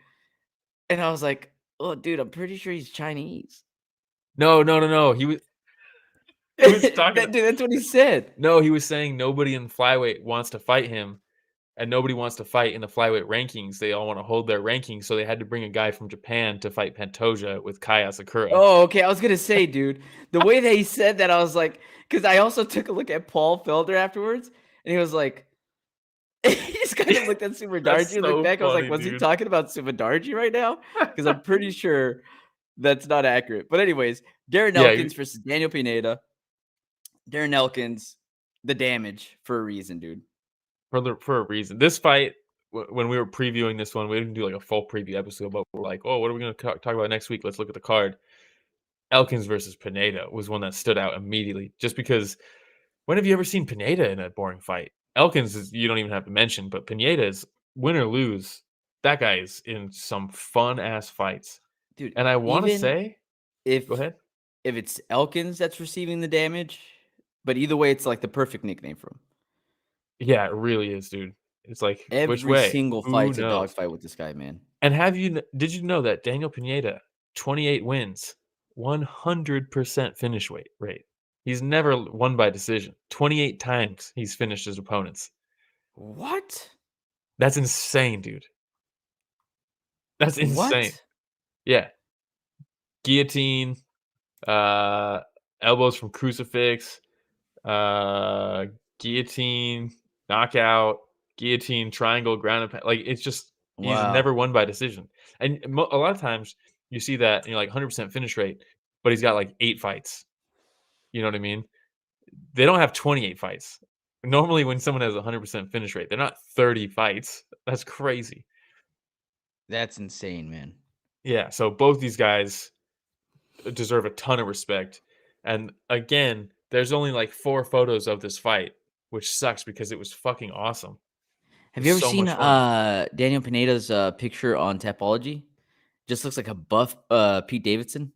And I was like, oh, dude, I'm pretty sure he's Chinese. No. He was talking. Dude, that's what he said. No, he was saying nobody in flyweight wants to fight him, and nobody wants to fight in the flyweight rankings. They all want to hold their rankings, so they had to bring a guy from Japan to fight Pantoja with Kaya Sakura. Oh, okay. I was gonna say, dude, the way that he said that, I was like, because I also took a look at Paul Felder afterwards, and he was like, he just kind of looked at Sumudaerji and looked back. I was like, was he talking about Sumudaerji right now? Because I'm pretty sure that's not accurate. But anyways, Darren Elkins versus Daniel Pineda. Darren Elkins, the damage for a reason, dude. For a reason. This fight, when we were previewing this one, we didn't do like a full preview episode, but we're like, oh, what are we going to talk about next week? Let's look at the card. Elkins versus Pineda was one that stood out immediately, just because when have you ever seen Pineda in a boring fight? Elkins is, you don't even have to mention, but Pineda is win or lose. That guy is in some fun ass fights, dude. And I want to say, go ahead. If it's Elkins that's receiving the damage, but either way, it's like the perfect nickname for him. Yeah, it really is, dude. It's like every single fight's a dogfight with this guy, man. And did you know that Daniel Pineda, 28 wins, 100% finish rate. He's never won by decision. 28 times he's finished his opponents. What? That's insane, dude. That's insane. What? Yeah. Guillotine, elbows from crucifix, guillotine, knockout, guillotine, triangle, ground and pound. Like, it's just, he's never won by decision. And a lot of times you see that and you're like 100% finish rate, but he's got like 8 fights. You know what I mean? They don't have 28 fights. Normally when someone has 100% finish rate, they're not 30 fights. That's crazy. That's insane, man. Yeah, so both these guys deserve a ton of respect. And again, there's only like 4 photos of this fight, which sucks because it was fucking awesome. Have you ever seen Daniel Pineda's picture on Tapology? Just looks like a buff Pete Davidson.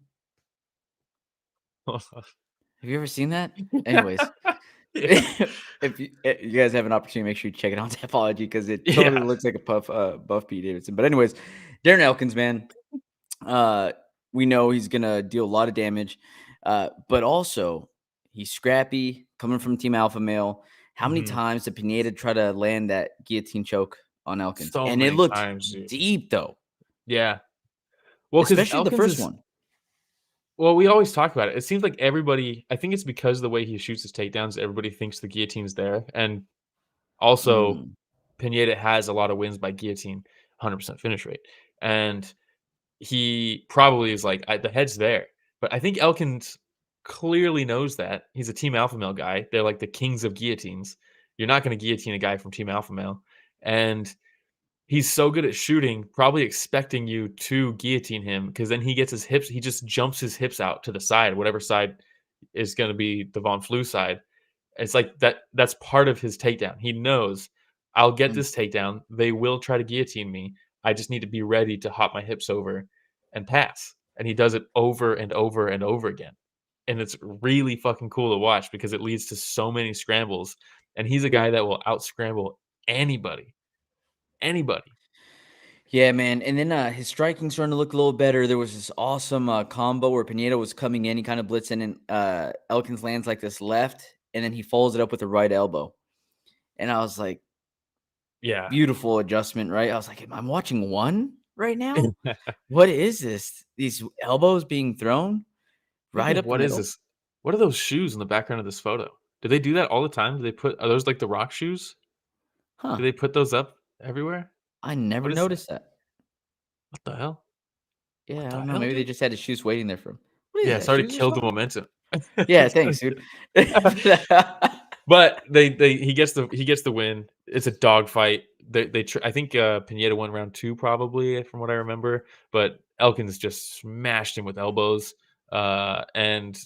Have you ever seen that? Anyways, if you guys have an opportunity, make sure you check it out on Tapology because it totally looks like a buff Pete Davidson. But anyways, Darren Elkins, man, we know he's gonna deal a lot of damage, but also he's scrappy, coming from Team Alpha Male. How many times did Pineda try to land that guillotine choke on Elkins? And it looked deep, though. Yeah. Well, especially the first one. Well, we always talk about it. It seems like everybody. I think it's because of the way he shoots his takedowns. Everybody thinks the guillotine's there, and also Mm. Pineda has a lot of wins by guillotine, 100% finish rate, and he probably is like the head's there. But I think Elkins clearly knows that he's a Team Alpha Male guy. They're like the kings of guillotines. You're not going to guillotine a guy from Team Alpha Male, and he's so good at shooting, probably expecting you to guillotine him because then he gets his hips. He just jumps his hips out to the side, whatever side is going to be the Von Flue side. It's like that's part of his takedown. He knows I'll get Mm. this takedown. They will try to guillotine me. I just need to be ready to hop my hips over and pass. And he does it over and over and over again. And it's really fucking cool to watch because it leads to so many scrambles. And he's a guy that will out scramble anybody. Anybody. Yeah, man. And then his striking's starting to look a little better. There was this awesome combo where Pineda was coming in, he kind of blitzing, and Elkins lands like this left, and then he follows it up with a right elbow. And I was like, Yeah. beautiful adjustment, right? I was like, I'm watching one right now. What is this? These elbows being thrown right up the What is middle? this? What are those shoes in the background of this photo? Do they do that all the time? Are those like the rock shoes? Huh. Do they put those up everywhere? I never What is noticed that. What the hell? Yeah, I the don't know. hell, Maybe they dude? just had his shoes waiting there for him. What is Yeah, that? sorry to Shoes or kill the something? momentum. Yeah, thanks, dude. But he gets the win. It's a dogfight. I think Pineda won round 2 probably from what I remember, but Elkins just smashed him with elbows. And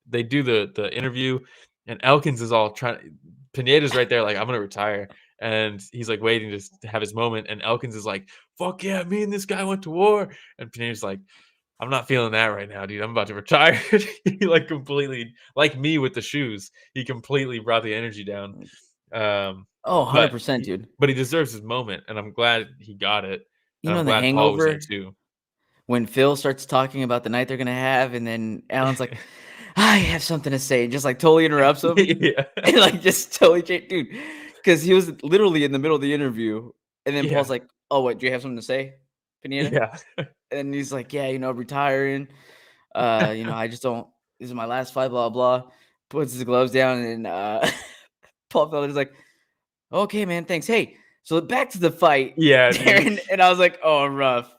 they do the interview, and Elkins is all trying. Pineda's right there, like I'm gonna retire, and he's like waiting to have his moment. And Elkins is like, "Fuck yeah, me and this guy went to war." And Pineda's like, I'm not feeling that right now, dude. I'm about to retire. He like completely, like me with the shoes, he completely brought the energy down. Oh, But 100%, dude. he deserves his moment, and I'm glad he got it. You And know, I'm The glad Paul was there Hangover, too. when Phil starts talking about the night they're going to have, and then Alan's like, I have something to say, and just like totally interrupts him. Yeah. And like just totally dude, because he was literally in the middle of the interview, and then Yeah. Paul's like, "Oh, what? Do you have something to say, Pineda?" Yeah. And he's like, "Yeah, retiring. I just don't. This is my last fight. Blah blah." Puts his gloves down, and Paul Felder's like, "Okay, man, thanks. Hey, so back to the fight, Yeah, dude. Darren." And I was like, "Oh, rough."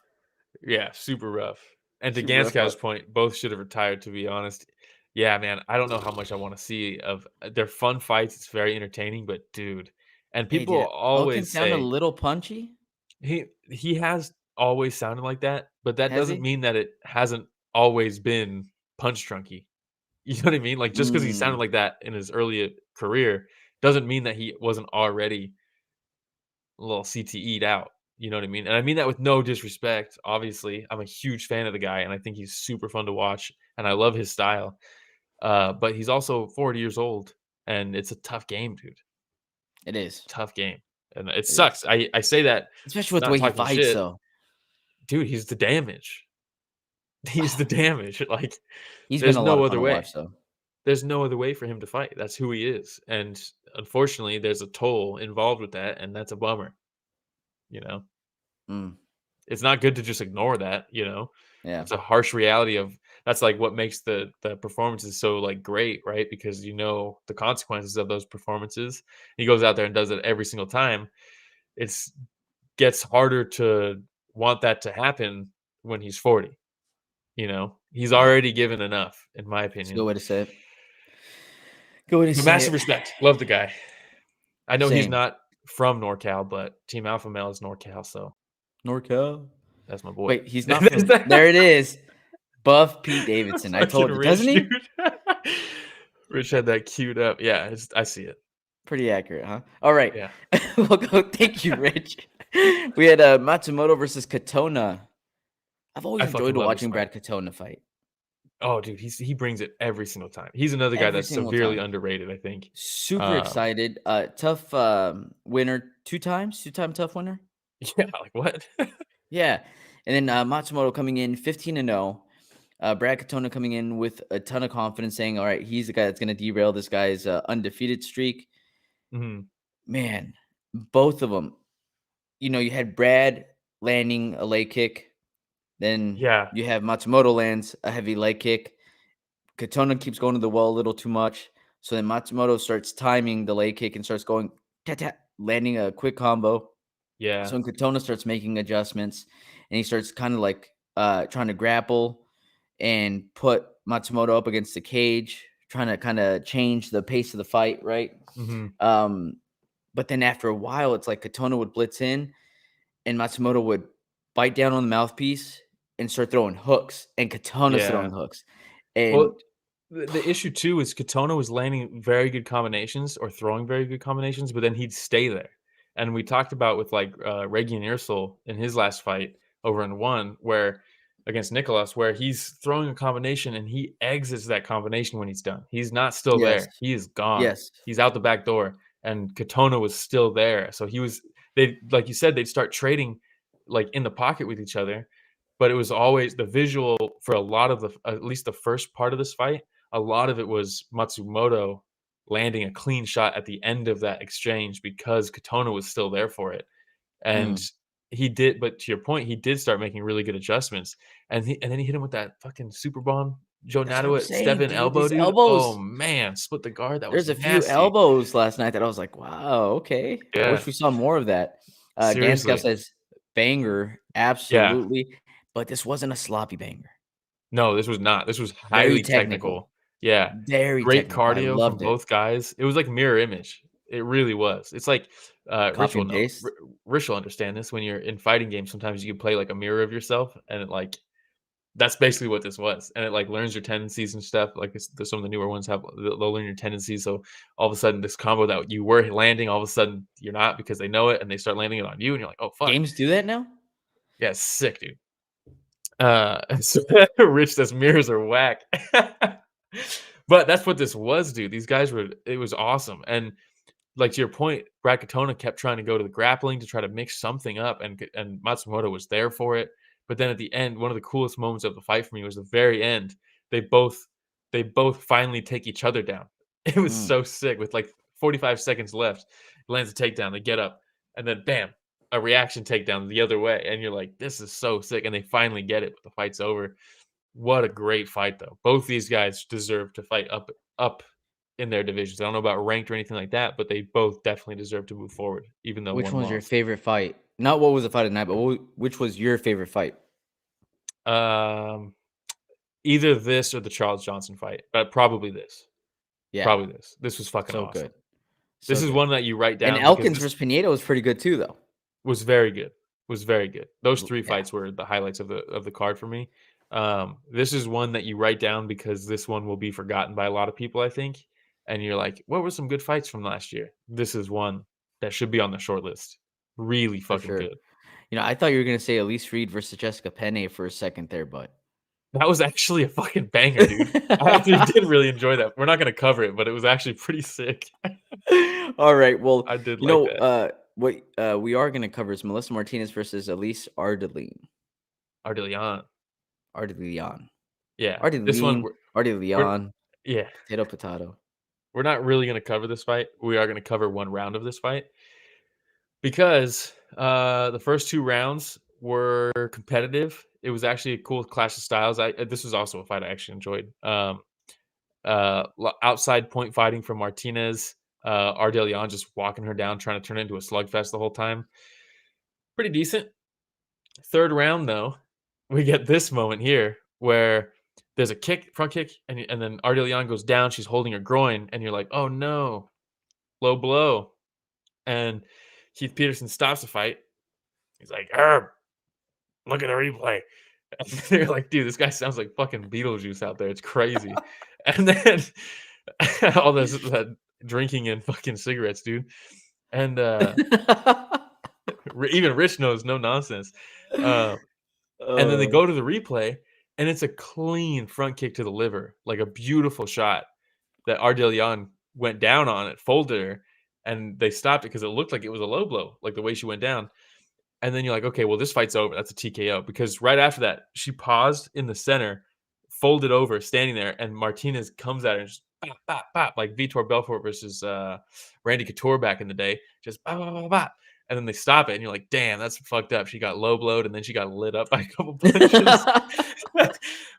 Yeah, super rough. And to Super rough Ganskow's part. point, both should have retired, to be honest. Yeah, man, I don't know how much I want to see of they're fun fights. It's very entertaining, but dude, and Hey, people did Elkins always sound a say little punchy? he has always sounded like that, but that Has doesn't he? mean that it hasn't always been punch drunky. You know what I mean? Like just because he sounded Mm, like that in his early career doesn't mean that he wasn't already a little CTE'd out. You know what I mean? And I mean that with no disrespect. Obviously, I'm a huge fan of the guy, and I think he's super fun to watch, and I love his style. But he's also 40 years old, and it's a tough game, dude. it is. Tough game, and it It is. sucks. I say that Especially with the not way he talking fights, shit, though. dude. He's the damage. He's the damage. Like He's been there's a lot no of fun other to way. watch, though. There's no other way for him to fight. That's who he is, and unfortunately, there's a toll involved with that, and that's a bummer. You know. Mm, It's not good to just ignore that, yeah. It's a harsh reality of that's like what makes the performances so like great, right? Because the consequences of those performances. He goes out there and does it every single time. It's gets harder to want that to happen when he's 40. He's Yeah. already given enough, in my It's a opinion. good way to say it. Good way to But say massive it. respect. Love the guy. I know he's Same. not from NorCal, but Team Alpha Male is NorCal, so NorCal. that's my boy. Wait, he's not from. There it is. Buff Pete Davidson. I told Fucking you. Rich, Doesn't he? dude. Rich had that queued up. Yeah, I see it. Pretty accurate, huh? All right. Yeah. We'll go. Thank you, Rich. We had Matsumoto versus Katona. I've always I fucking enjoyed love this watching fight. Brad Katona fight. Oh, dude, he brings it every single time. He's another guy Every that's single severely time. underrated, I think. Super excited. Tough winner 2 times. 2-time tough winner. Yeah, like what? Yeah. And then Matsumoto coming in 15-0. Brad Katona coming in with a ton of confidence, saying, all right, he's the guy that's going to derail this guy's undefeated streak. Mhm. Man, both of them. You had Brad landing a leg kick. Then Yeah. you have Matsumoto lands a heavy leg kick. Katona keeps going to the well a little too much. So then Matsumoto starts timing the leg kick and starts going, landing a quick combo. Yeah. So when Katona starts making adjustments and he starts kind of like trying to grapple and put Matsumoto up against the cage, trying to kind of change the pace of the fight, right? But then after a while, it's like Katona would blitz in and Matsumoto would bite down on the mouthpiece and start throwing hooks, and Katona's throwing hooks. And well, the issue too is Katona was landing very good combinations or throwing very good combinations, but then he'd stay there. And we talked about with like Regian Irsel in his last fight over in one, where against Nicholas, where he's throwing a combination and he exits that combination when he's done. He's not still there. He is gone. Yes. He's out the back door. And Katona was still there. So they like you said, they'd start trading like in the pocket with each other. But it was always the visual for a lot of at least the first part of this fight. A lot of it was Matsumoto landing a clean shot at the end of that exchange because Katona was still there for it. And he did, but to your point, he did start making really good adjustments. And then he hit him with that fucking super bomb Joe Nato at step in elbow, dude. Elbows. Oh man, split the guard. There's a few elbows last night that I was like, wow, okay. Yeah. I wish we saw more of that. Seriously. Ganskow says banger, absolutely. Yeah. But this wasn't a sloppy banger. No, this was not. This was highly technical. Yeah. Very great technical. cardio from both guys. It was like mirror image. It really was. It's like Rich will understand this. When you're in fighting games, sometimes you can play like a mirror of yourself, and it like that's basically what this was. And it like learns your tendencies and stuff. Like some of the newer ones they'll learn your tendencies. So all of a sudden, this combo that you were landing, all of a sudden you're not because they know it and they start landing it on you, and you're like, oh fuck. Games do that now? Yeah, it's sick, dude. So Rich says mirrors are whack. But that's what this was, dude. These guys it was awesome. And like to your point, Brad Katona kept trying to go to the grappling to try to mix something up, and Matsumoto was there for it. But then at the end, one of the coolest moments of the fight for me was the very end. They both finally take each other down. It was so sick with like 45 seconds left. Lands a takedown, they get up, and then bam, a reaction takedown the other way. And you're like, this is so sick. And they finally get it, but the fight's over. What a great fight, though. Both these guys deserve to fight up in their divisions. I don't know about ranked or anything like that, but they both definitely deserve to move forward, even though which one was your favorite fight? Not what was the fight of the night, but which was your favorite fight? Either this or the Charles Johnson fight, but probably this. Yeah, probably this. This was fucking awesome. Good. This is one that you write down. And Elkins versus Pineda was pretty good too, though. Was very good. Was very good. Those three fights were the highlights of the card for me. This is one that you write down because this one will be forgotten by a lot of people, I think. And you're like, what were some good fights from last year? This is one that should be on the short list. Really fucking good. You know, I thought you were gonna say Elise Reed versus Jessica Penne for a second there, but that was actually a fucking banger, dude. I actually did really enjoy that. We're not gonna cover it, but it was actually pretty sick. All right, well, I did. What we are gonna cover is Melissa Martinez versus Elise Ardelean. Ardelean. Yeah. This one. Ardelean. Yeah. Potato. We're not really going to cover this fight. We are going to cover one round of this fight because the first two rounds were competitive. It was actually a cool clash of styles. This was also a fight I actually enjoyed. Outside point fighting from Martinez. Ardelean just walking her down, trying to turn it into a slugfest the whole time. Pretty decent. Third round, though, we get this moment here where there's a front kick, and then Ardelean goes down. She's holding her groin, and you're like, oh, no. Low blow. And Keith Peterson stops the fight. He's like, Herb, look at the replay. And they're like, dude, this guy sounds like fucking Beetlejuice out there. It's crazy. And then all this drinking and fucking cigarettes, dude. And even Rich knows no nonsense. And then they go to the replay, and it's a clean front kick to the liver, like a beautiful shot that Ardelean went down on it, folded her, and they stopped it because it looked like it was a low blow, like the way she went down. And then you're like, okay, well, this fight's over. That's a TKO. Because right after that, she paused in the center, folded over, standing there, and Martinez comes at her and just bop, bop, bop, like Vitor Belfort versus Randy Couture back in the day. Just bop, bop, bop, bop. And then they stop it, and you're like, damn, that's fucked up. She got low blowed, and then she got lit up by a couple punches.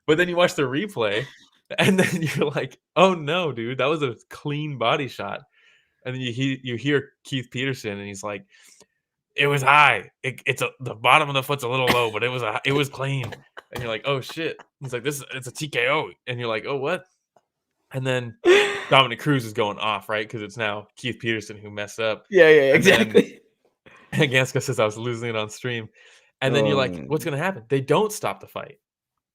But then you watch the replay, And then you're like, oh no, dude, that was a clean body shot. And then you hear Keith Peterson, and he's like, it was high. The bottom of the foot's a little low, but it was clean. And you're like, oh shit. He's like, it's a TKO. And you're like, oh what? And then Dominic Cruz is going off, right? Because it's now Keith Peterson who messed up. Yeah, And then exactly. Ganska says I was losing it on stream. And then you're like, man. what's gonna happen? They don't stop the fight.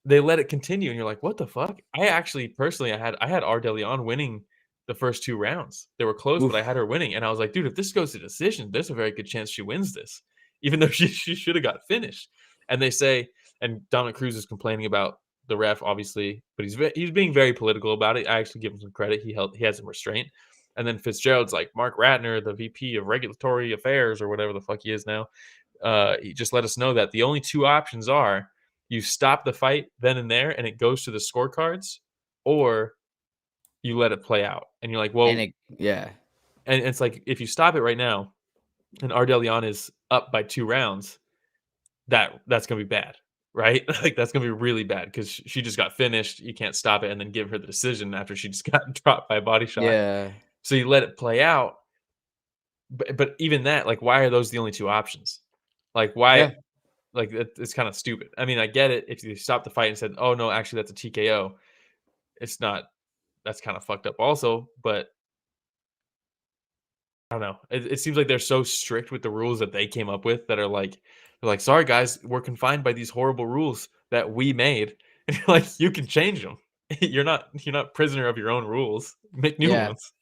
They let it continue, and you're like, what the fuck? I actually personally I had Ardelean winning the first 2 rounds. They were close, Oof. but I had her winning. And I was like, dude, if this goes to decision, there's a very good chance she wins this, even though she should have got finished. And they say, and Dominic Cruz is complaining about the ref, obviously, but he's being very political about it. I actually give him some credit. He had some restraint. And then Fitzgerald's like, Mark Ratner, the VP of Regulatory Affairs or whatever the fuck he is now, he just let us know that the only 2 options are you stop the fight then and there and it goes to the scorecards, or you let it play out. And you're like, well, And it's like, if you stop it right now and Ardelean is up by 2 rounds, that's going to be bad, right? Like, that's going to be really bad because she just got finished. You can't stop it and then give her the decision after she just got dropped by a body shot. yeah. So you let it play out. But even that, like, why are those the only 2 options? Like, why? Yeah. Like, it's kind of stupid. I mean, I get it. If you stopped the fight and said, oh, no, actually, that's a TKO, it's not. That's kind of fucked up also. But I don't know. It seems like they're so strict with the rules that they came up with that are like, they're like, sorry, guys, we're confined by these horrible rules that we made. And you're like, you can change them. You're not prisoner of your own rules. Make new Yeah. ones.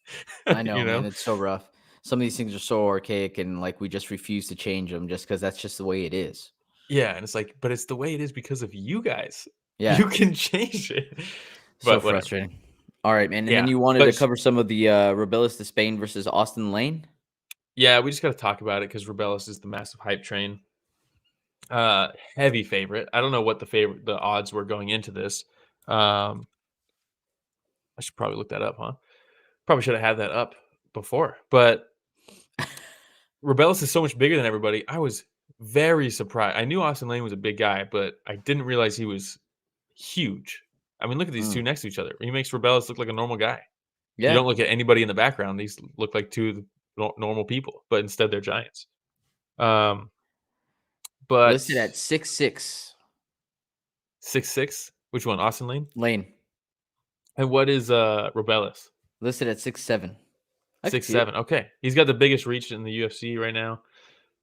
I know, You know? man. It's so rough. Some of these things are so archaic, and like we just refuse to change them just because that's just the way it is. Yeah, and it's like, but it's the way it is because of you guys. Yeah. You can change it. So But whatever. frustrating. All right, man. And then Yeah, you wanted but to cover some of the Robelis Despaigne versus Austen Lane. Yeah, we just got to talk about it because Robelis is the massive hype train. Heavy favorite. I don't know what the odds were going into this. I should probably look that up, huh? Probably should have had that up before. But Robelis is so much bigger than everybody. I was very surprised. I knew Austen Lane was a big guy, but I didn't realize he was huge. I mean, look at these 2 next to each other. He makes Robelis look like a normal guy. You Yeah. don't look at anybody in the background. These look like 2 normal people, but instead they're giants. But Listed at 6'6". 6'6". Which one? Austen Lane? Lane. And what is Robelis? Listed at 6'7". 6'7". Okay. He's got the biggest reach in the UFC right now.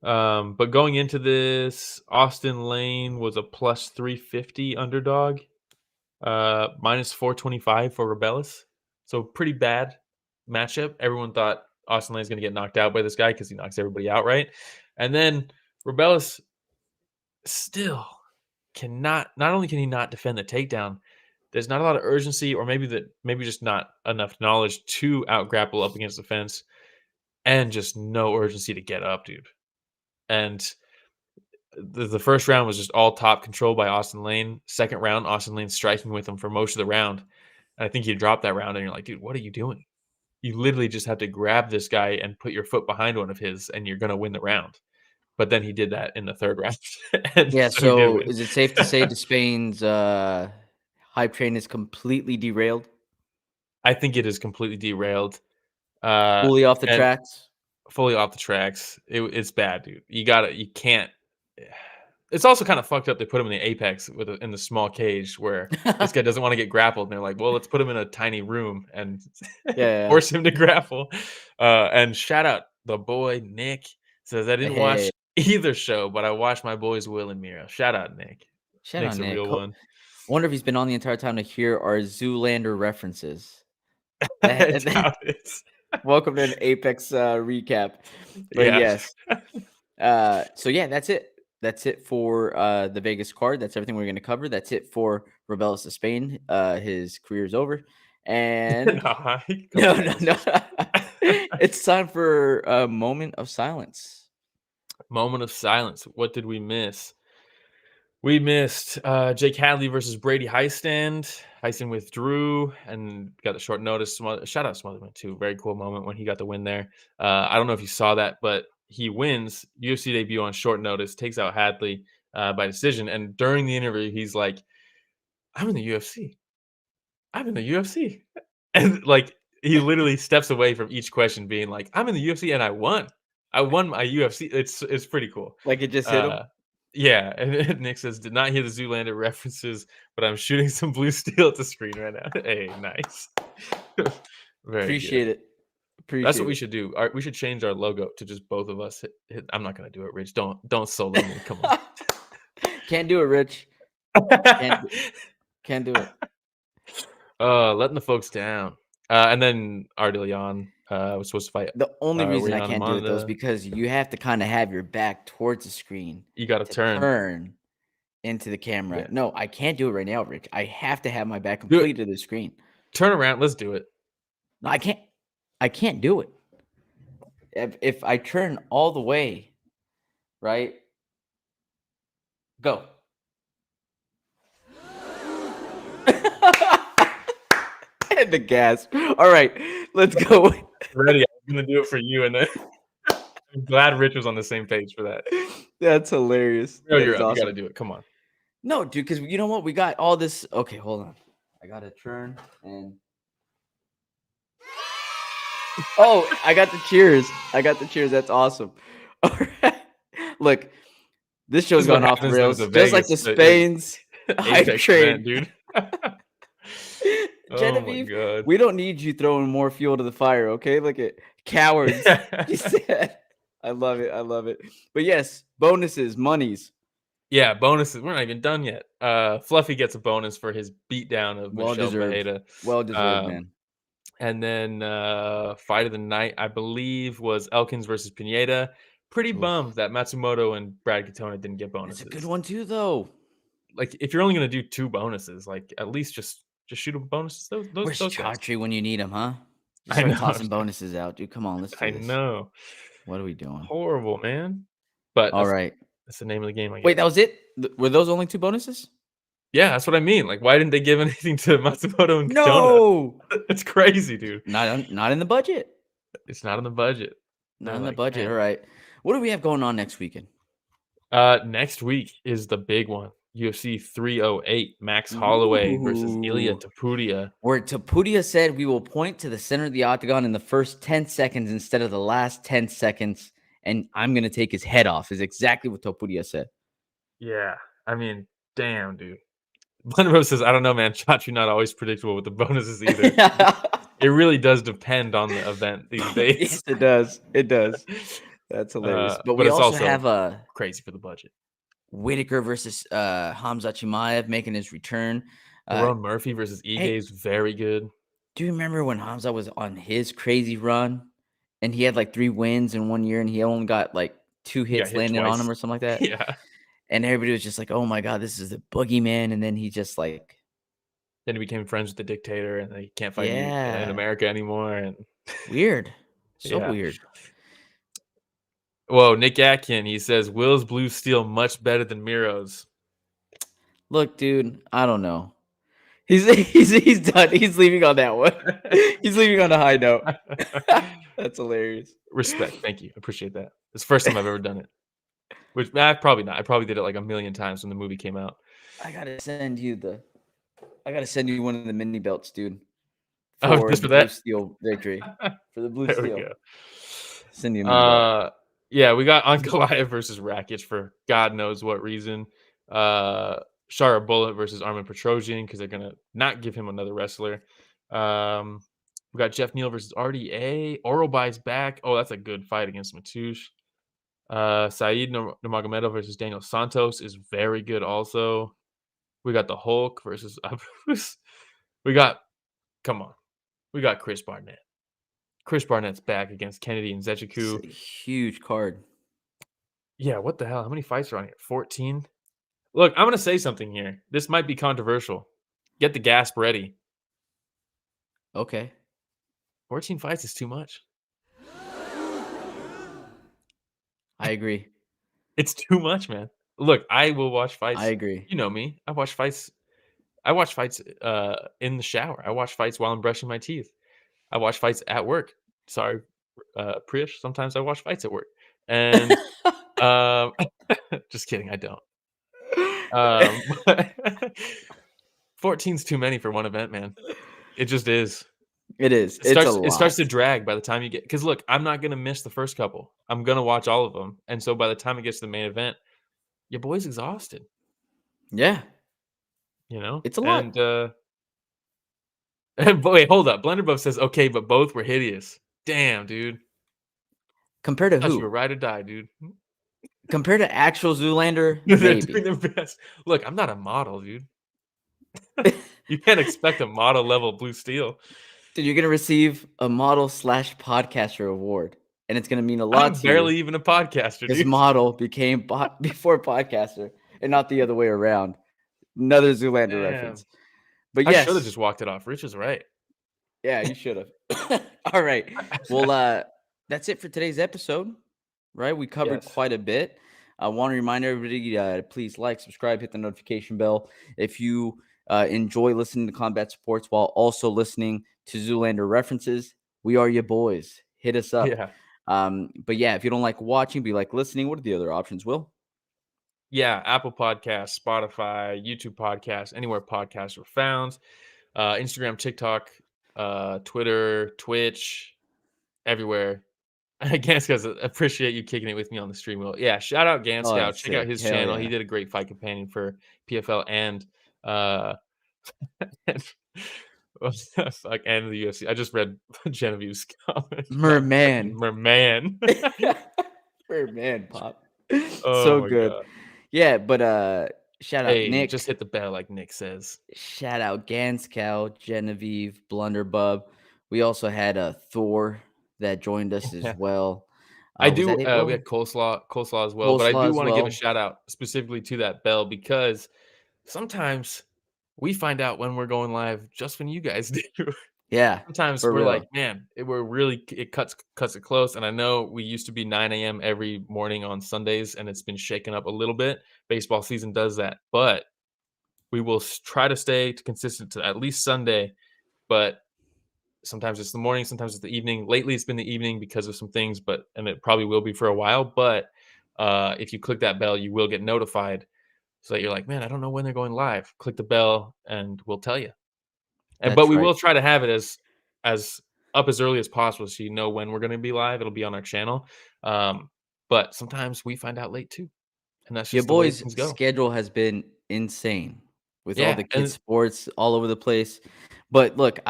But going into this, Austen Lane was a plus 350 underdog. Minus 425 for Robelis. So pretty bad matchup. Everyone thought Austen Lane's going to get knocked out by this guy because he knocks everybody out, right? And then Robelis still not only can he not defend the takedown, there's not a lot of urgency, or maybe just not enough knowledge to out grapple up against the fence, and just no urgency to get up, dude. And the first round was just all top control by Austen Lane. Second round, Austen Lane striking with him for most of the round. And I think he dropped that round, and you're like, dude, what are you doing? You literally just have to grab this guy and put your foot behind one of his, and you're going to win the round. But then he did that in the third round. Yeah, so is it safe to say Despaigne's hype train is completely derailed? I think it is completely derailed. Fully off the tracks? Fully off the tracks. It's bad, dude. You can't. It's also kind of fucked up. They put him in the apex in the small cage where this guy doesn't want to get grappled. And they're like, well, let's put him in a tiny room and force him to grapple. And shout out the boy, Nick. Says, I didn't watch either show, but I watched my boys, Will and Mira. Shout out, Nick. Nick's a real one. I wonder if he's been on the entire time to hear our Zoolander references. Welcome to an Apex recap. But yes. So yeah, that's it. That's it for the Vegas card. That's everything we're going to cover. That's it for Robelis Despaigne. His career is over. And no. It's time for a moment of silence. Moment of silence. What did we miss? We missed Jake Hadley versus Brady Heistand. Heistand withdrew and got a short notice. Shout out Smotherman too. Very cool moment when he got the win there. I don't know if you saw that, but he wins UFC debut on short notice, takes out Hadley by decision. And during the interview, he's like, I'm in the UFC. I'm in the UFC. And like he literally steps away from each question being like, I'm in the UFC and I won. I won my UFC. It's pretty cool. Like it just hit him. Yeah, and Nick says, did not hear the Zoolander references, but I'm shooting some blue steel at the screen right now. Hey, nice. Very Appreciate good. it. Appreciate That's what we it. should do. We should change our logo to just both of us hit. I'm not gonna do it, Rich. Don't solo me. Come on. Can't do it, Rich. Can't do it. Letting the folks down. And then Ardelean was supposed to fight. The only reason I Rihanna can't do it though is Monda. because you have to kind of have your back towards the screen You got to to turn. turn into the camera. Yeah. No, I can't do it right now, Rich. I have to have my back Do it. completely to the screen. Turn around. Let's do it. No, I can't. I can't do it. If I turn all the way, right? Go. And the gas. All right, let's go. Ready? I'm gonna do it for you, and then I'm glad Rich was on the same page for that. That's hilarious. No, That you're is up. awesome. You got to do it. Come on. No, dude, because you know what? We got all this. Okay, hold on. I got to turn and. Oh, I got the cheers. That's awesome. All right. Look, this show's This is what gone off the happens when rails. it's a Just like the Vegas, Spain's hype Apex train. event, dude. Oh my Genevieve, god. we don't need you throwing more fuel to the fire, okay? Look at cowards. He said. I love it. I love it. But yes, bonuses, monies. Yeah, bonuses. We're not even done yet. Fluffy gets a bonus for his beatdown of Well Michel deserved. Pereira. Well deserved, man. And then fight of the night, I believe, was Elkins versus Pineda. Pretty bummed that Matsumoto and Brad Katona didn't get bonuses. It's a good one too, though. Like, if you're only gonna do 2 bonuses, like at least just shoot them bonuses. Where's Those guys. Chaudhry when you need him, huh? I Start know. tossing bonuses out, dude. Come on, let's do I this. know. What are we doing? Horrible, man. But All right. that's the name of the game. I guess. Wait, that was it? Were those only 2 bonuses? Yeah, that's what I mean. Like, why didn't they give anything to Matsumoto and Katona? No, It's crazy, dude. not in the budget. It's not in the budget. Not They're in the like, budget. man. All right. What do we have going on next weekend? Next week is the big one. UFC 308, Max Holloway versus Ilia Ooh. Topuria. Where Topuria said we will point to the center of the octagon in the first 10 seconds instead of the last 10 seconds, and I'm going to take his head off, is exactly what Topuria said. Yeah, I mean, damn, dude. Monroe says, I don't know, man. Chachi not always predictable with the bonuses either. It really does depend on the event these days. Yes, it does. It does. That's hilarious. But we it's also have crazy for the budget. Whitaker versus Hamza Chimaev making his return. Ron Murphy versus Ige is very good. Do you remember when Hamza was on his crazy run and he had like 3 wins in 1 year and he only got like 2 hits landed on him or something like that? Yeah. And everybody was just like, oh my God, this is the boogeyman. And then he just like. Then he became friends with the dictator and he can't fight in America anymore. And weird. So weird. Whoa, Nick Atkin, he says, Will's Blue Steel much better than Miro's. Look, dude, I don't know. He's done. He's leaving on that one. He's leaving on a high note. That's hilarious. Respect. Thank you. Appreciate that. It's the first time I've ever done it. Which probably not. I probably did it like a million times when the movie came out. I gotta send you one of the mini belts, dude. Just for that? Blue Steel victory. For the Blue There Steel. we go. Send you a mini belt. Yeah, we got Ankalaev versus Rakic for God knows what reason. Shara Bullet versus Armin Petrosian because they're gonna not give him another wrestler. We got Jeff Neal versus RDA. Oralbai's back. Oh, that's a good fight against Matouche. Saeed Nurmagomedov versus Daniel Santos is very good also. We got the Hulk versus we got Chris Barnett. Chris Barnett's back against Kennedy and Zechiku. It's a huge card. Yeah, what the hell? How many fights are on here? 14? Look, I'm going to say something here. This might be controversial. Get the gasp ready. Okay. 14 fights is too much. I agree. It's too much, man. Look, I will watch fights. I agree. You know me. I watch fights in the shower. I watch fights while I'm brushing my teeth. I watch fights at work. Sorry, Prish. Sometimes I watch fights at work. And just kidding, I don't. 14's too many for one event, man. It just is. It is. It It's a lot. starts to drag by the time you get, because look, I'm not gonna miss the first couple. I'm gonna watch all of them, and so by the time it gets to the main event, your boy's exhausted. Yeah, You know, it's a lot. And wait, hold up. Blenderbuff says okay, but both were hideous. Damn, dude. Compared to Thought you were who? ride or die, dude. Compared to actual Zoolander, They're maybe. doing their best. Look, I'm not a model, dude. You can't expect a model level blue steel. Dude, you're gonna receive a model / podcaster award, and it's gonna mean a lot I'm to barely you. even a podcaster, Because dude. model became before podcaster, and not the other way around. Another Zoolander Damn. reference. But I yes, should have just walked it off. Rich is right. yeah, you should have. All right. Well, that's it for today's episode. Right, we covered Yes. quite a bit. I want to remind everybody, please like, subscribe, hit the notification bell. If you enjoy listening to Combat Sports while also listening to Zoolander references, we are your boys. Hit us up. Yeah. But yeah, if you don't like watching, but you like listening, what are the other options, Will? Yeah, Apple Podcasts, Spotify, YouTube Podcasts, anywhere podcasts are found. Instagram, TikTok, Twitter, Twitch, everywhere. Gans guys, appreciate you kicking it with me on the stream. Will. Yeah, shout out Gans Oh, Scout. that's Check out sick. his Hell channel. yeah. He did a great fight companion for PFL and and the UFC. I just read Genevieve's comment. Merman. Merman. Merman pop. Oh So my good. God. Yeah, but shout out Hey, Nick. just hit the bell like Nick says. Shout out Ganscow, Genevieve, Blunderbub. We also had Thor that joined us as well. I Was do. that it, Will? We had coleslaw as well, but I Coleslaw do as want to give a well. shout out specifically to that bell, because sometimes we find out when we're going live just when you guys do. Yeah. Sometimes for we're real. like, man, it cuts it close. And I know we used to be 9 a.m. every morning on Sundays, and it's been shaken up a little bit. Baseball season does that, but we will try to stay consistent to at least Sunday. But sometimes it's the morning, sometimes it's the evening. Lately, it's been the evening because of some things, and it probably will be for a while. But if you click that bell, you will get notified, so that you're like, man, I don't know when they're going live. Click the bell, and we'll tell you. But we will try to have it as up as early as possible, so you know when we're going to be live. It'll be on our channel. But sometimes we find out late too, and that's Your just the way boy's things go. schedule has been insane with all Yeah, the kids' sports all over the place. But look,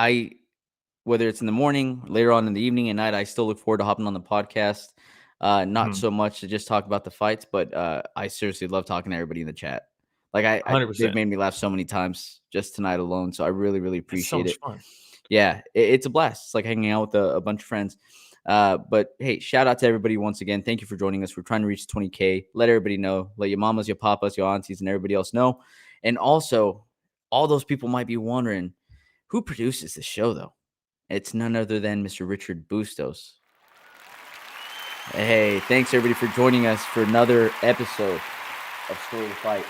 whether it's in the morning, later on in the evening, at night, I still look forward to hopping on the podcast. Not so much to just talk about the fights, but I seriously love talking to everybody in the chat. Like 100%. they've made me laugh so many times just tonight alone. So I really, really appreciate it's it. so much fun. Yeah, it's a blast. It's like hanging out with a bunch of friends. But hey, shout out to everybody once again. Thank you for joining us. We're trying to reach 20K. Let everybody know. Let your mamas, your papas, your aunties, and everybody else know. And also, all those people might be wondering, who produces the show, though? It's none other than Mr. Richard Bustos. Hey, thanks everybody for joining us for another episode of Story to Fight.